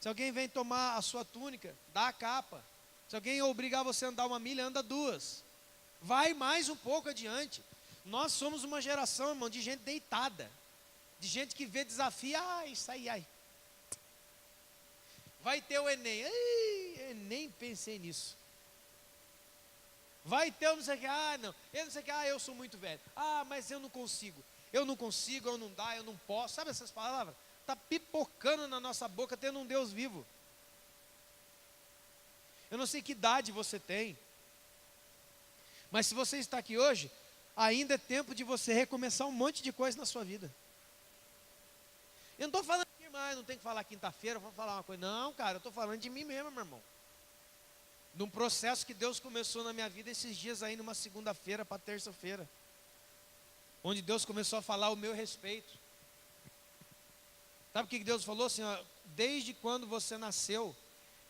[SPEAKER 1] Se alguém vem tomar a sua túnica, dá a capa. Se alguém obrigar você a andar 1 milha, anda 2. Vai mais um pouco adiante. Nós somos uma geração, irmão, de gente deitada, de gente que vê desafio, isso aí, ai. Vai ter o Enem, eu nem pensei nisso. Vai ter o não sei o que, não, eu não sei o que, eu sou muito velho. Mas eu não consigo, eu não dá, eu não posso. Sabe essas palavras? Está pipocando na nossa boca, tendo um Deus vivo. Eu não sei que idade você tem, mas se você está aqui hoje, ainda é tempo de você recomeçar um monte de coisa na sua vida. Eu não estou falando de irmã, não tem que falar quinta-feira, vou falar uma coisa. Não, cara, eu estou falando de mim mesmo, meu irmão. De um processo que Deus começou na minha vida esses dias aí, numa segunda-feira para terça-feira. Onde Deus começou a falar o meu respeito. Sabe o que Deus falou? Assim, ó, desde quando você nasceu,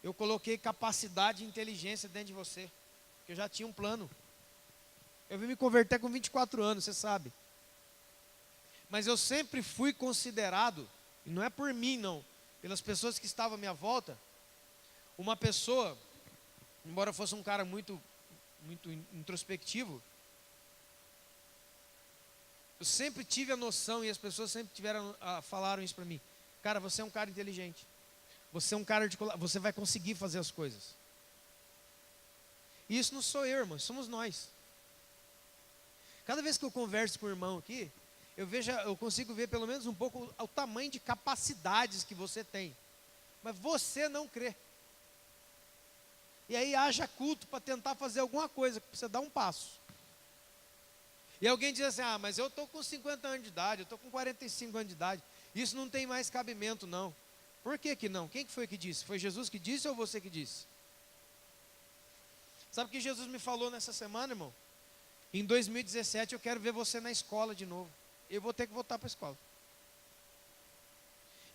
[SPEAKER 1] eu coloquei capacidade e inteligência dentro de você. Porque eu já tinha um plano. Eu vim me converter com 24 anos, você sabe. Mas eu sempre fui considerado, e não é por mim não, pelas pessoas que estavam à minha volta, uma pessoa, embora fosse um cara muito introspectivo, eu sempre tive a noção, e as pessoas sempre falaram isso para mim. Cara, você é um cara inteligente. Você é um cara você vai conseguir fazer as coisas. E isso não sou eu, irmão, somos nós. Cada vez que eu converso com o irmão aqui, eu consigo ver pelo menos um pouco o tamanho de capacidades que você tem. Mas você não crê. E aí haja culto para tentar fazer alguma coisa, para você dar um passo. E alguém diz assim, mas eu estou com 50 anos de idade, eu estou com 45 anos de idade. Isso não tem mais cabimento não. Por que que não? Quem que foi que disse? Foi Jesus que disse ou você que disse? Sabe o que Jesus me falou nessa semana, irmão? Em 2017 eu quero ver você na escola de novo. Eu vou ter que voltar para a escola.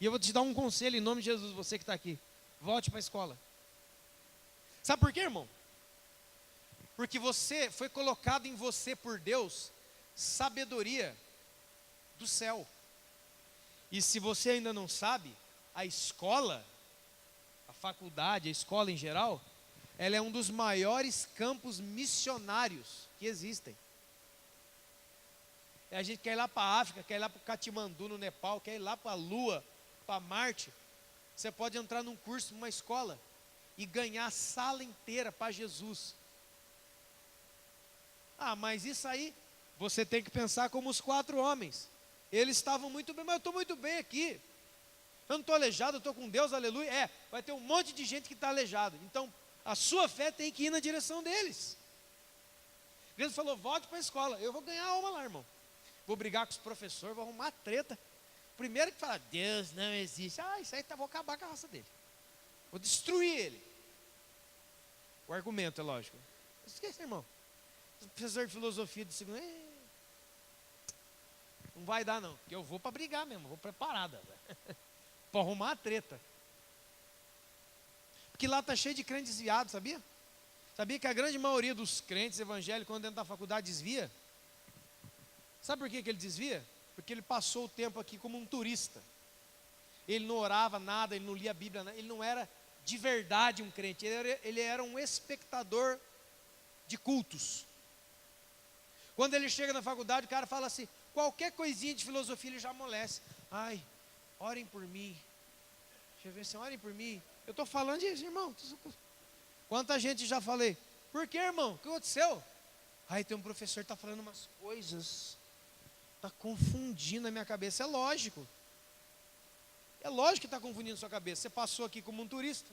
[SPEAKER 1] E eu vou te dar um conselho em nome de Jesus, você que está aqui. Volte para a escola. Sabe por quê, irmão? Porque você foi colocado em você por Deus sabedoria do céu. E se você ainda não sabe, a escola, a faculdade, a escola em geral, ela é um dos maiores campos missionários que existem. A gente quer ir lá para a África, quer ir lá para o Katmandu, no Nepal, quer ir lá para a Lua, para Marte. Você pode entrar num curso, numa escola, e ganhar a sala inteira para Jesus. Ah, mas isso aí, você tem que pensar como os 4 homens. Eles estavam muito bem, mas eu estou muito bem aqui. Eu não estou aleijado, eu estou com Deus, aleluia. Vai ter um monte de gente que está aleijado. Então, a sua fé tem que ir na direção deles. Jesus falou, volte para a escola. Eu vou ganhar alma lá, irmão. Vou brigar com os professores, vou arrumar treta. Primeiro que fala, Deus não existe. Isso aí vou acabar com a raça dele. Vou destruir ele. O argumento é lógico. Esquece, irmão. O professor de filosofia de segundo, não vai dar não, porque eu vou para brigar mesmo, vou preparada. Para arrumar a treta. Porque lá está cheio de crente desviado, sabia? Sabia que a grande maioria dos crentes evangélicos, quando entra na faculdade, desvia? Sabe por que ele desvia? Porque ele passou o tempo aqui como um turista. Ele não orava nada, ele não lia a Bíblia, ele não era de verdade um crente, ele era um espectador de cultos. Quando ele chega na faculdade, o cara fala assim, qualquer coisinha de filosofia ele já amolece. Ai, orem por mim. Deixa eu ver assim, orem por mim. Eu estou falando disso, irmão. Quanta gente já falei. Por que, irmão? O que aconteceu? Ai, tem um professor que está falando umas coisas. Está confundindo a minha cabeça. É lógico. É lógico que está confundindo a sua cabeça. Você passou aqui como um turista.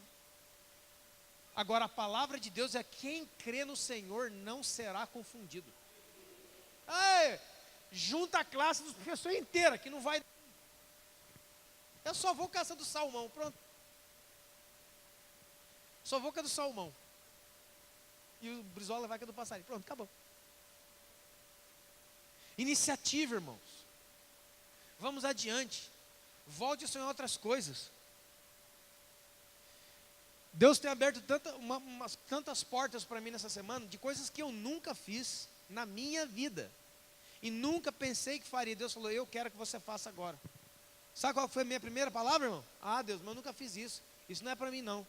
[SPEAKER 1] Agora a palavra de Deus é: quem crê no Senhor não será confundido. Ai, junta a classe dos professores inteira, que não vai. Eu só vou caça do salmão, pronto. Só vou com a do salmão. E o Brizola vai com a do passarinho. Pronto, acabou. Iniciativa, irmãos. Vamos adiante. Volte a sonhar outras coisas. Deus tem aberto tantas portas para mim nessa semana, de coisas que eu nunca fiz na minha vida. E nunca pensei que faria. Deus falou, eu quero que você faça agora. Sabe qual foi a minha primeira palavra, irmão? Ah, Deus, mas eu nunca fiz isso. Isso não é para mim, não.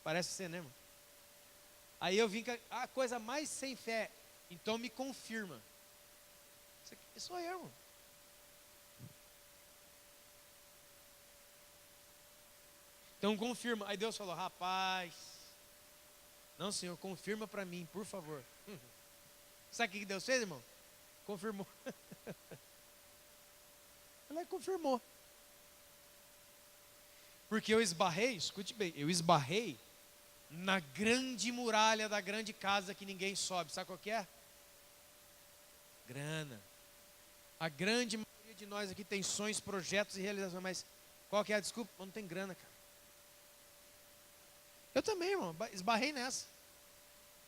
[SPEAKER 1] Parece ser, né, irmão? Aí eu vim com a coisa mais sem fé. Então me confirma. Isso aqui sou eu, irmão. Então confirma. Aí Deus falou, rapaz. Não, Senhor, confirma para mim, por favor. Sabe o que Deus fez, irmão? Confirmou. Ela confirmou. Porque eu esbarrei, escute bem, eu esbarrei na grande muralha da grande casa que ninguém sobe. Sabe qual que é? Grana. A grande maioria de nós aqui tem sonhos, projetos e realizações, mas qual que é a desculpa? Não tem grana, cara. Eu também, irmão, esbarrei nessa.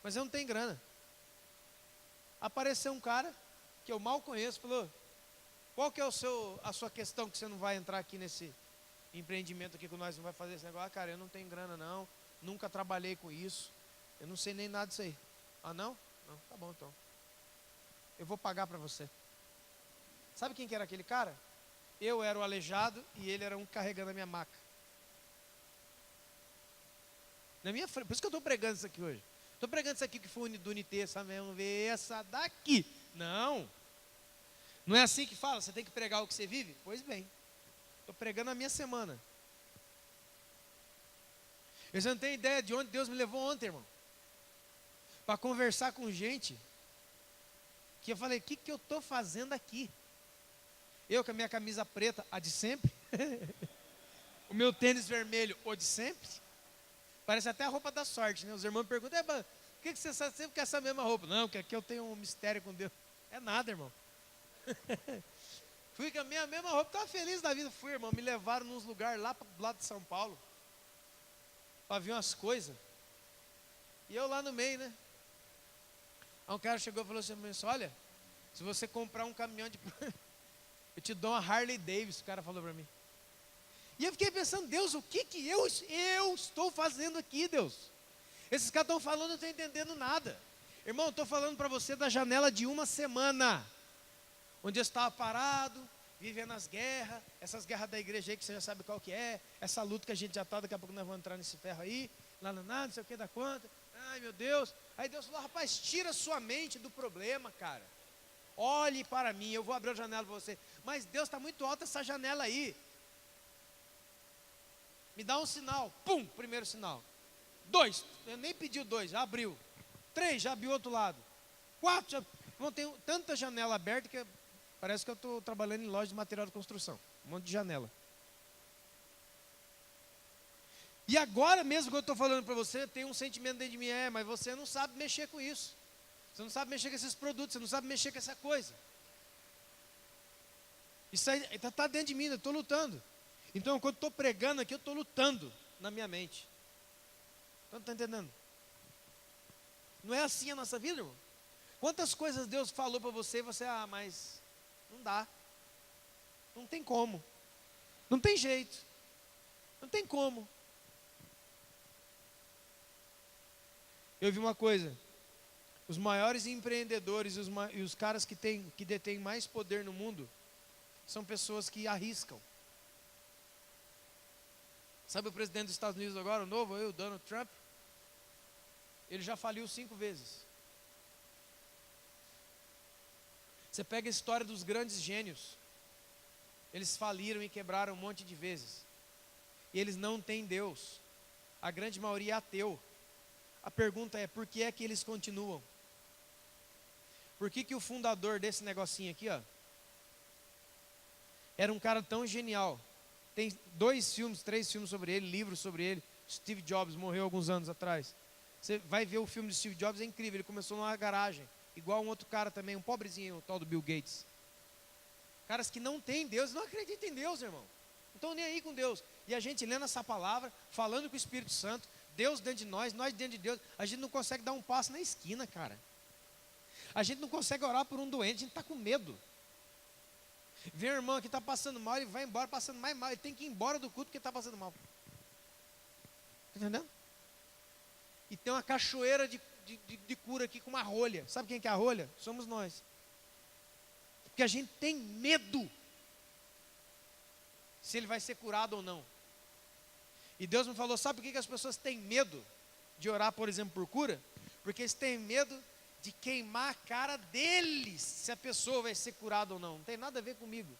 [SPEAKER 1] Mas eu não tenho grana. Apareceu um cara que eu mal conheço, falou, qual que é a sua questão que você não vai entrar aqui nesse empreendimento aqui com nós, não vai fazer esse negócio? Ah, cara, eu não tenho grana não, nunca trabalhei com isso, eu não sei nem nada disso aí. Ah, não? Não, tá bom então. Eu vou pagar para você. Sabe quem que era aquele cara? Eu era o aleijado e ele era um carregando a minha maca. Na minha frente, por isso que eu estou pregando isso aqui hoje. Estou pregando isso aqui que foi do Unité, sabe? Vamos ver essa daqui. Não. Não é assim que fala, você tem que pregar o que você vive? Pois bem. Estou pregando a minha semana. Eu já não tenho ideia de onde Deus me levou ontem, irmão. Para conversar com gente. Que eu falei, o que eu estou fazendo aqui? Eu com a minha camisa preta, a de sempre. O meu tênis vermelho, o de sempre. Parece até a roupa da sorte, né? Os irmãos perguntam, por que você sabe sempre com essa mesma roupa? Não, porque aqui eu tenho um mistério com Deus. É nada, irmão. Fui com a minha mesma roupa, estava feliz da vida. Fui, irmão, me levaram nos lugares lá do lado de São Paulo. Para ver umas coisas. E eu lá no meio, né? Aí um cara chegou e falou assim, olha, se você comprar um caminhão de... eu te dou uma Harley Davidson, o cara falou para mim. E eu fiquei pensando, Deus, o que eu estou fazendo aqui, Deus? Esses caras estão falando, eu não estou entendendo nada. Irmão, eu estou falando para você da janela de uma semana, onde eu estava parado, vivendo as guerras, essas guerras da igreja aí que você já sabe qual que é, essa luta que a gente já está, daqui a pouco nós vamos entrar nesse ferro aí, lá não sei o que da conta, ai meu Deus. Aí Deus falou, rapaz, tira sua mente do problema, cara. Olhe para mim, eu vou abrir a janela para você. Mas Deus, está muito alta essa janela aí. Me dá um sinal. Pum, primeiro sinal. 2, eu nem pedi o 2, já abriu. 3, já abriu o outro lado. 4, já... Não, tem tanta janela aberta que parece que eu estou trabalhando em loja de material de construção. Um monte de janela. E agora mesmo que eu estou falando para você, tem um sentimento dentro de mim, mas você não sabe mexer com isso. Você não sabe mexer com esses produtos, você não sabe mexer com essa coisa. Isso aí está dentro de mim, eu estou lutando. Então, quando eu estou pregando aqui, eu estou lutando na minha mente. Não está entendendo? Não é assim a nossa vida, irmão? Quantas coisas Deus falou para você e você, mas não dá. Não tem como. Não tem jeito. Não tem como. Eu vi uma coisa. Os maiores empreendedores e os caras que detêm mais poder no mundo são pessoas que arriscam. Sabe o presidente dos Estados Unidos agora, o novo, o Donald Trump? Ele já faliu 5 vezes. Você pega a história dos grandes gênios. Eles faliram e quebraram um monte de vezes. E eles não têm Deus. A grande maioria é ateu. A pergunta é, por que é que eles continuam? Por que o fundador desse negocinho aqui, era um cara tão genial? Tem 2 filmes, 3 filmes sobre ele, livros sobre ele. Steve Jobs morreu alguns anos atrás. Você vai ver o filme de Steve Jobs, é incrível. Ele começou numa garagem, igual um outro cara também, um pobrezinho, o tal do Bill Gates. Caras que não têm Deus, não acreditam em Deus, irmão. Não estão nem aí com Deus. E a gente lendo essa palavra, falando com o Espírito Santo, Deus dentro de nós dentro de Deus, a gente não consegue dar um passo na esquina, cara. A gente não consegue orar por um doente, a gente está com medo. Vem um irmão que está passando mal, ele vai embora passando mais mal, ele tem que ir embora do culto porque está passando mal. Está entendendo? E tem uma cachoeira de cura aqui com uma rolha. Sabe quem que é a rolha? Somos nós. Porque a gente tem medo se ele vai ser curado ou não. E Deus me falou, sabe por que as pessoas têm medo de orar, por exemplo, por cura? Porque eles têm medo de queimar a cara deles, se a pessoa vai ser curada ou não. Não tem nada a ver comigo.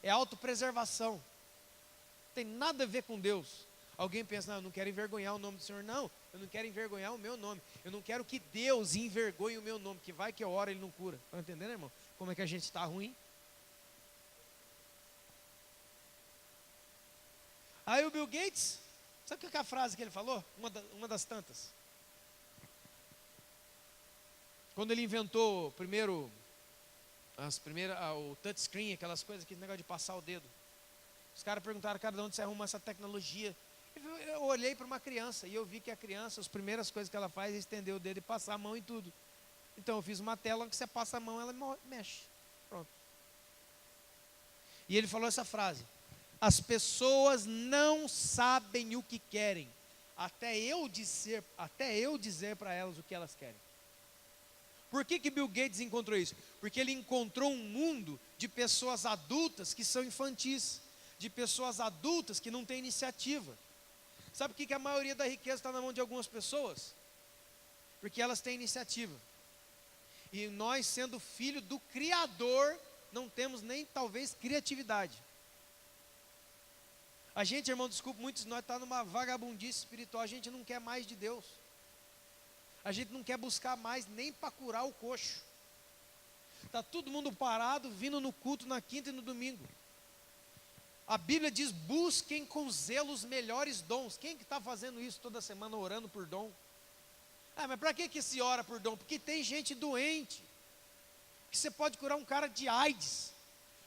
[SPEAKER 1] É autopreservação. Não tem nada a ver com Deus. Alguém pensa, não, eu não quero envergonhar o nome do Senhor. Não, eu não quero envergonhar o meu nome. Eu não quero que Deus envergonhe o meu nome, que vai que eu oro, ele não cura. Está entendendo, irmão? Como é que a gente está ruim? Aí o Bill Gates, sabe qual é a frase que ele falou? Uma das tantas. Quando ele inventou primeiro o touchscreen, aquelas coisas, aquele negócio de passar o dedo. Os caras perguntaram, cara, de onde você arruma essa tecnologia? Eu olhei para uma criança e eu vi que a criança, as primeiras coisas que ela faz é estender o dedo e passar a mão em tudo. Então eu fiz uma tela que você passa a mão, ela mexe. Pronto. E ele falou essa frase: as pessoas não sabem o que querem, até eu dizer para elas o que elas querem. Por que Bill Gates encontrou isso? Porque ele encontrou um mundo de pessoas adultas que são infantis, de pessoas adultas que não têm iniciativa. Sabe por que a maioria da riqueza está na mão de algumas pessoas? Porque elas têm iniciativa. E nós, sendo filho do Criador, não temos nem talvez criatividade. A gente, irmão, desculpa, muitos de nós estamos numa vagabundice espiritual, a gente não quer mais de Deus. A gente não quer buscar mais nem para curar o coxo. Está todo mundo parado, vindo no culto na quinta e no domingo. A Bíblia diz, busquem com zelo os melhores dons. Quem que está fazendo isso toda semana, orando por dom? Mas para que se ora por dom? Porque tem gente doente. Que você pode curar um cara de AIDS.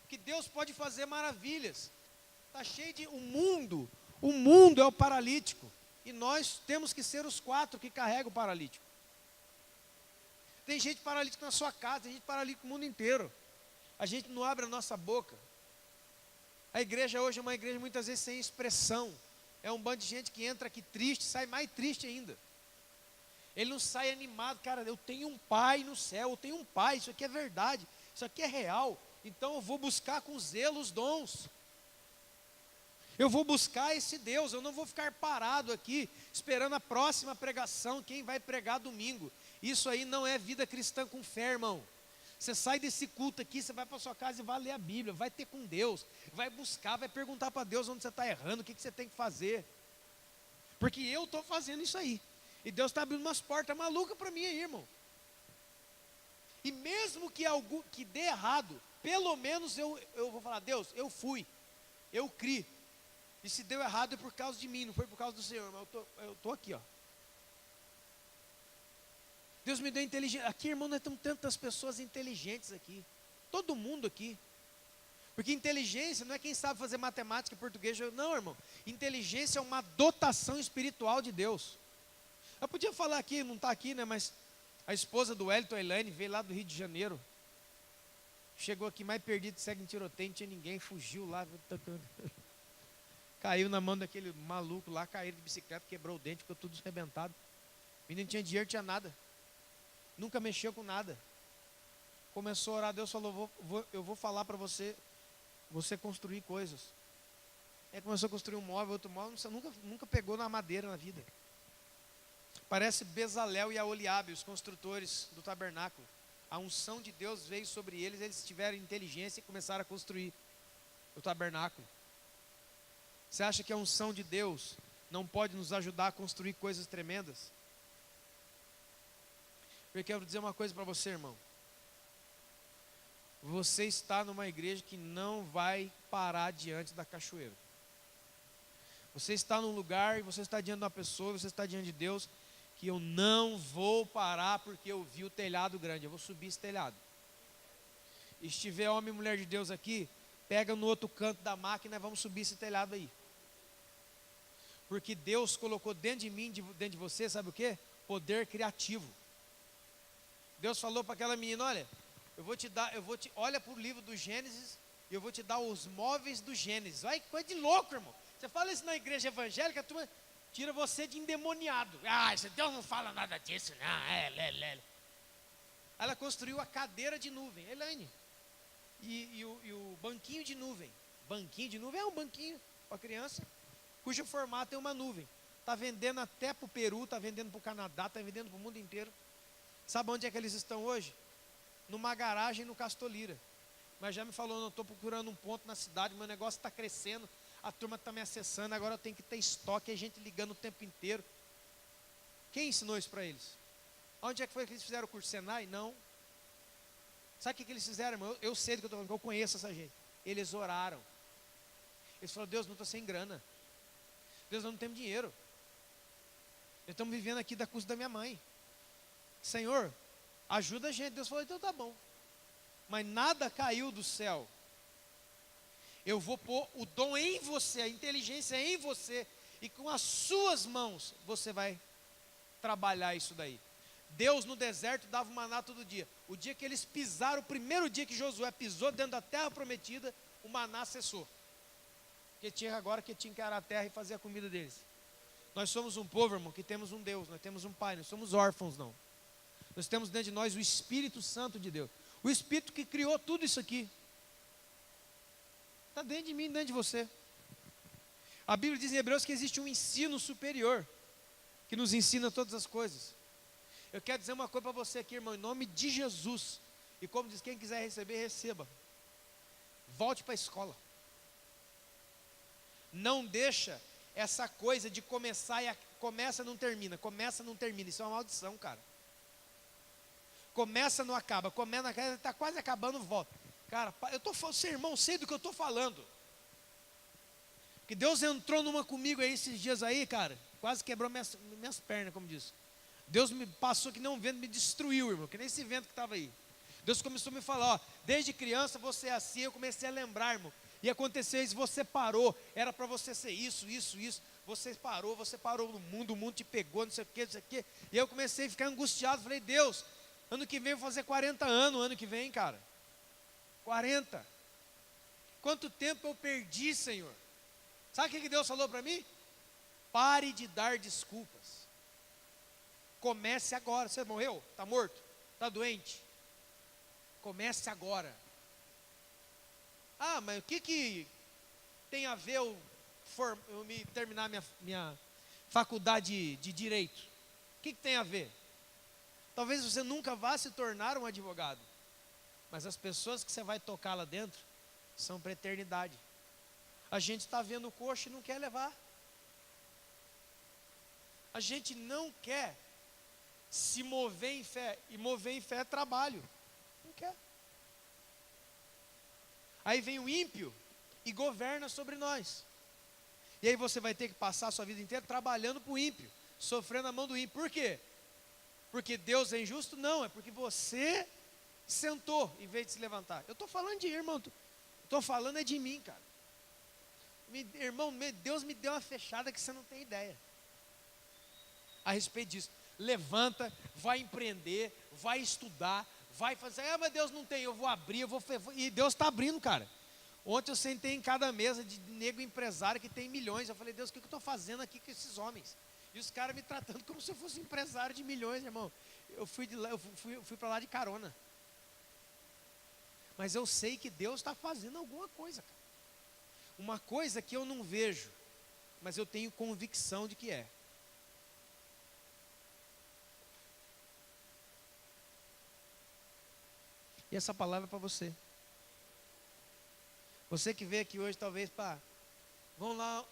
[SPEAKER 1] Que Deus pode fazer maravilhas. Está cheio de... O mundo é o paralítico. E nós temos que ser os 4 que carregam o paralítico. Tem gente paralítica na sua casa, tem gente paralítica no mundo inteiro. A gente não abre a nossa boca. A igreja hoje é uma igreja muitas vezes sem expressão. É um bando de gente que entra aqui triste, sai mais triste ainda. Ele não sai animado, cara, eu tenho um pai no céu, eu tenho um pai, isso aqui é verdade, isso aqui é real, então eu vou buscar com zelo os dons. Eu vou buscar esse Deus, eu não vou ficar parado aqui, esperando a próxima pregação, quem vai pregar domingo. Isso aí não é vida cristã com fé, irmão. Você sai desse culto aqui, você vai para sua casa e vai ler a Bíblia, vai ter com Deus, vai buscar, vai perguntar para Deus onde você está errando, o que você tem que fazer. Porque eu estou fazendo isso aí. E Deus está abrindo umas portas malucas para mim aí, irmão. E mesmo que algo que dê errado, pelo menos eu vou falar, Deus, eu fui, eu criei. E se deu errado é por causa de mim, não foi por causa do Senhor, mas eu tô aqui, ó. Deus me deu inteligência. Aqui, irmão, nós temos tantas pessoas inteligentes aqui. Todo mundo aqui. Porque inteligência não é quem sabe fazer matemática e português. Não, irmão. Inteligência é uma dotação espiritual de Deus. Eu podia falar aqui, não está aqui, né? Mas a esposa do Wellington, a Elaine, veio lá do Rio de Janeiro. Chegou aqui mais perdido, segue em tiroteio, não tinha ninguém, fugiu lá. Caiu na mão daquele maluco lá, caiu de bicicleta, quebrou o dente, ficou tudo arrebentado. O menino não tinha dinheiro, tinha nada. Nunca mexeu com nada. Começou a orar, Deus falou, eu vou falar para você construir coisas. Aí começou a construir um móvel, outro móvel, você nunca pegou na madeira na vida. Parece Bezalel e Aholiabe, os construtores do tabernáculo. A unção de Deus veio sobre eles, eles tiveram inteligência e começaram a construir o tabernáculo. Você acha que a unção de Deus não pode nos ajudar a construir coisas tremendas? Eu quero dizer uma coisa para você, irmão. Você está numa igreja que não vai parar diante da cachoeira. Você está num lugar e você está diante de uma pessoa, você está diante de Deus, que eu não vou parar porque eu vi o telhado grande, eu vou subir esse telhado. E se tiver homem e mulher de Deus aqui, pega no outro canto da máquina e vamos subir esse telhado aí. Porque Deus colocou dentro de mim, dentro de você, sabe o quê? Poder criativo. Deus falou para aquela menina, olha, olha para o livro do Gênesis, e eu vou te dar os móveis do Gênesis. Olha que coisa de louco, irmão. Você fala isso na igreja evangélica, a turma tira você de endemoniado. Ah, Deus não fala nada disso, não. Ela construiu a cadeira de nuvem, Elaine. E o banquinho de nuvem. Banquinho de nuvem é um banquinho para criança, cujo formato é uma nuvem. Está vendendo até para o Peru, está vendendo para o Canadá, está vendendo para o mundo inteiro. Sabe onde é que eles estão hoje? Numa garagem no Castolira. Mas já me falou, não estou procurando um ponto na cidade, meu negócio está crescendo, a turma está me acessando, agora eu tenho que ter estoque, a gente ligando o tempo inteiro. Quem ensinou isso para eles? Onde é que foi que eles fizeram o curso Senai? Não. Sabe o que eles fizeram, irmão? Eu sei do que eu estou falando, eu conheço essa gente. Eles oraram. Eles falaram, Deus, não estou sem grana. Deus, não temos dinheiro. Nós estamos vivendo aqui da custa da minha mãe. Senhor, ajuda a gente. Deus falou, então tá bom. Mas nada caiu do céu. Eu vou pôr o dom em você, a inteligência em você, e com as suas mãos você vai trabalhar isso daí. Deus no deserto dava o maná todo dia. O dia que eles pisaram, o primeiro dia que Josué pisou dentro da terra prometida, o maná cessou. Porque tinha agora que tinha que arar a terra e fazer a comida deles. Nós somos um povo, irmão, que temos um Deus, nós temos um Pai, nós somos órfãos, não. Nós temos dentro de nós o Espírito Santo de Deus. O Espírito que criou tudo isso aqui. Está dentro de mim, dentro de você. A Bíblia diz em Hebreus que existe um ensino superior, que nos ensina todas as coisas. Eu quero dizer uma coisa para você aqui, irmão, em nome de Jesus. E como diz, quem quiser receber, receba. Volte para a escola. Não deixa essa coisa de começar e começa não termina, começa não termina. Isso é uma maldição, cara. Começa não acaba, está quase acabando, volta. Cara, eu estou falando, seu irmão, sei do que eu estou falando. Que Deus entrou numa comigo aí esses dias aí, cara, quase quebrou minhas pernas, como diz. Deus me passou que nem um vento, me destruiu, irmão, que nem esse vento que estava aí. Deus começou a me falar, ó, desde criança você é assim, eu comecei a lembrar, irmão. E aconteceu isso, você parou, era para você ser isso. Você parou no mundo, o mundo te pegou, não sei o que. E eu comecei a ficar angustiado, falei, Deus, ano que vem eu vou fazer 40 anos, ano que vem, cara. 40. Quanto tempo eu perdi, Senhor? Sabe o que Deus falou para mim? Pare de dar desculpas. Comece agora. Você morreu? Está morto? Está doente? Comece agora. Ah, mas o que tem a ver eu me terminar minha faculdade de Direito? O que tem a ver? Talvez você nunca vá se tornar um advogado, mas as pessoas que você vai tocar lá dentro são para a eternidade. A gente está vendo o coxo e não quer levar. A gente não quer se mover em fé, e mover em fé é trabalho. Não quer. Aí vem o ímpio e governa sobre nós. E aí você vai ter que passar a sua vida inteira trabalhando para o ímpio, sofrendo a mão do ímpio. Por quê? Porque Deus é injusto? Não, é porque você sentou em vez de se levantar. Eu estou falando de irmão, estou falando é de mim, cara. Irmão, Deus me deu uma fechada que você não tem ideia a respeito disso. Levanta, vai empreender, vai estudar, vai fazer. Ah, mas Deus não tem, eu vou abrir, e Deus está abrindo, cara. Ontem eu sentei em cada mesa de nego empresário que tem milhões. Eu falei, Deus, o que eu estou fazendo aqui com esses homens? E os caras me tratando como se eu fosse empresário de milhões, irmão. Eu fui para lá de carona. Mas eu sei que Deus está fazendo alguma coisa, cara. Uma coisa que eu não vejo, mas eu tenho convicção de que é. E essa palavra é para você. Você que veio aqui hoje, talvez, vamos lá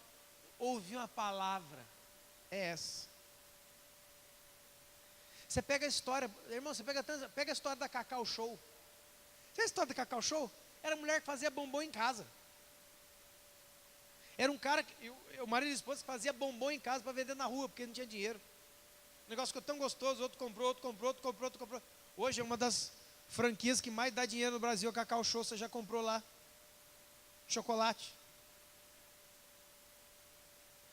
[SPEAKER 1] ouvir uma palavra. É essa. Você pega a história, irmão, pega a história da Cacau Show. Você a história da Cacau Show? Era a mulher que fazia bombom em casa. Era um cara, o marido e a esposa, que fazia bombom em casa para vender na rua, porque não tinha dinheiro. O negócio ficou tão gostoso, outro comprou, outro comprou, outro comprou, outro comprou. Hoje é uma das franquias que mais dá dinheiro no Brasil, a Cacau Show. Você já comprou lá chocolate.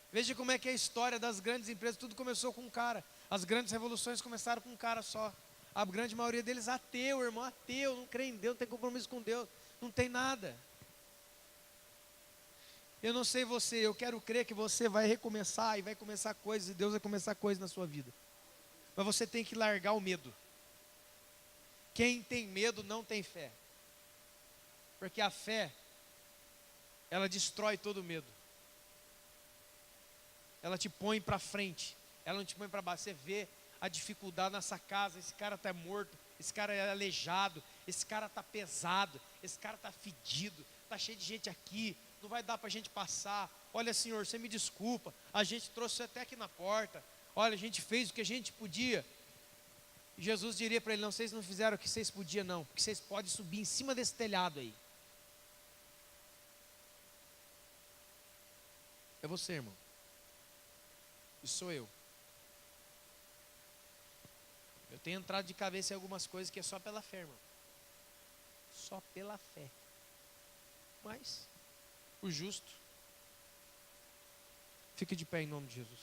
[SPEAKER 1] Veja como é que é a história das grandes empresas. Tudo começou com um cara. As grandes revoluções começaram com um cara só. A grande maioria deles ateu, irmão, ateu, não crê em Deus, não tem compromisso com Deus, não tem nada. Eu não sei você, eu quero crer que você vai recomeçar e vai começar coisas, e Deus vai começar coisas na sua vida. Mas você tem que largar o medo. Quem tem medo não tem fé. Porque a fé, ela destrói todo o medo. Ela te põe para frente, ela não te põe para baixo. Você vê a dificuldade nessa casa, esse cara está morto, esse cara é aleijado, esse cara está pesado, esse cara está fedido, está cheio de gente aqui, não vai dar para a gente passar. Olha, Senhor, você me desculpa, a gente trouxe você até aqui na porta, olha, a gente fez o que a gente podia. E Jesus diria para ele, não, vocês não fizeram o que vocês podiam não, porque vocês podem subir em cima desse telhado aí. É você, irmão. E sou eu. Eu tenho entrado de cabeça em algumas coisas que é só pela fé, irmão. Só pela fé. Mas o justo fica de pé em nome de Jesus.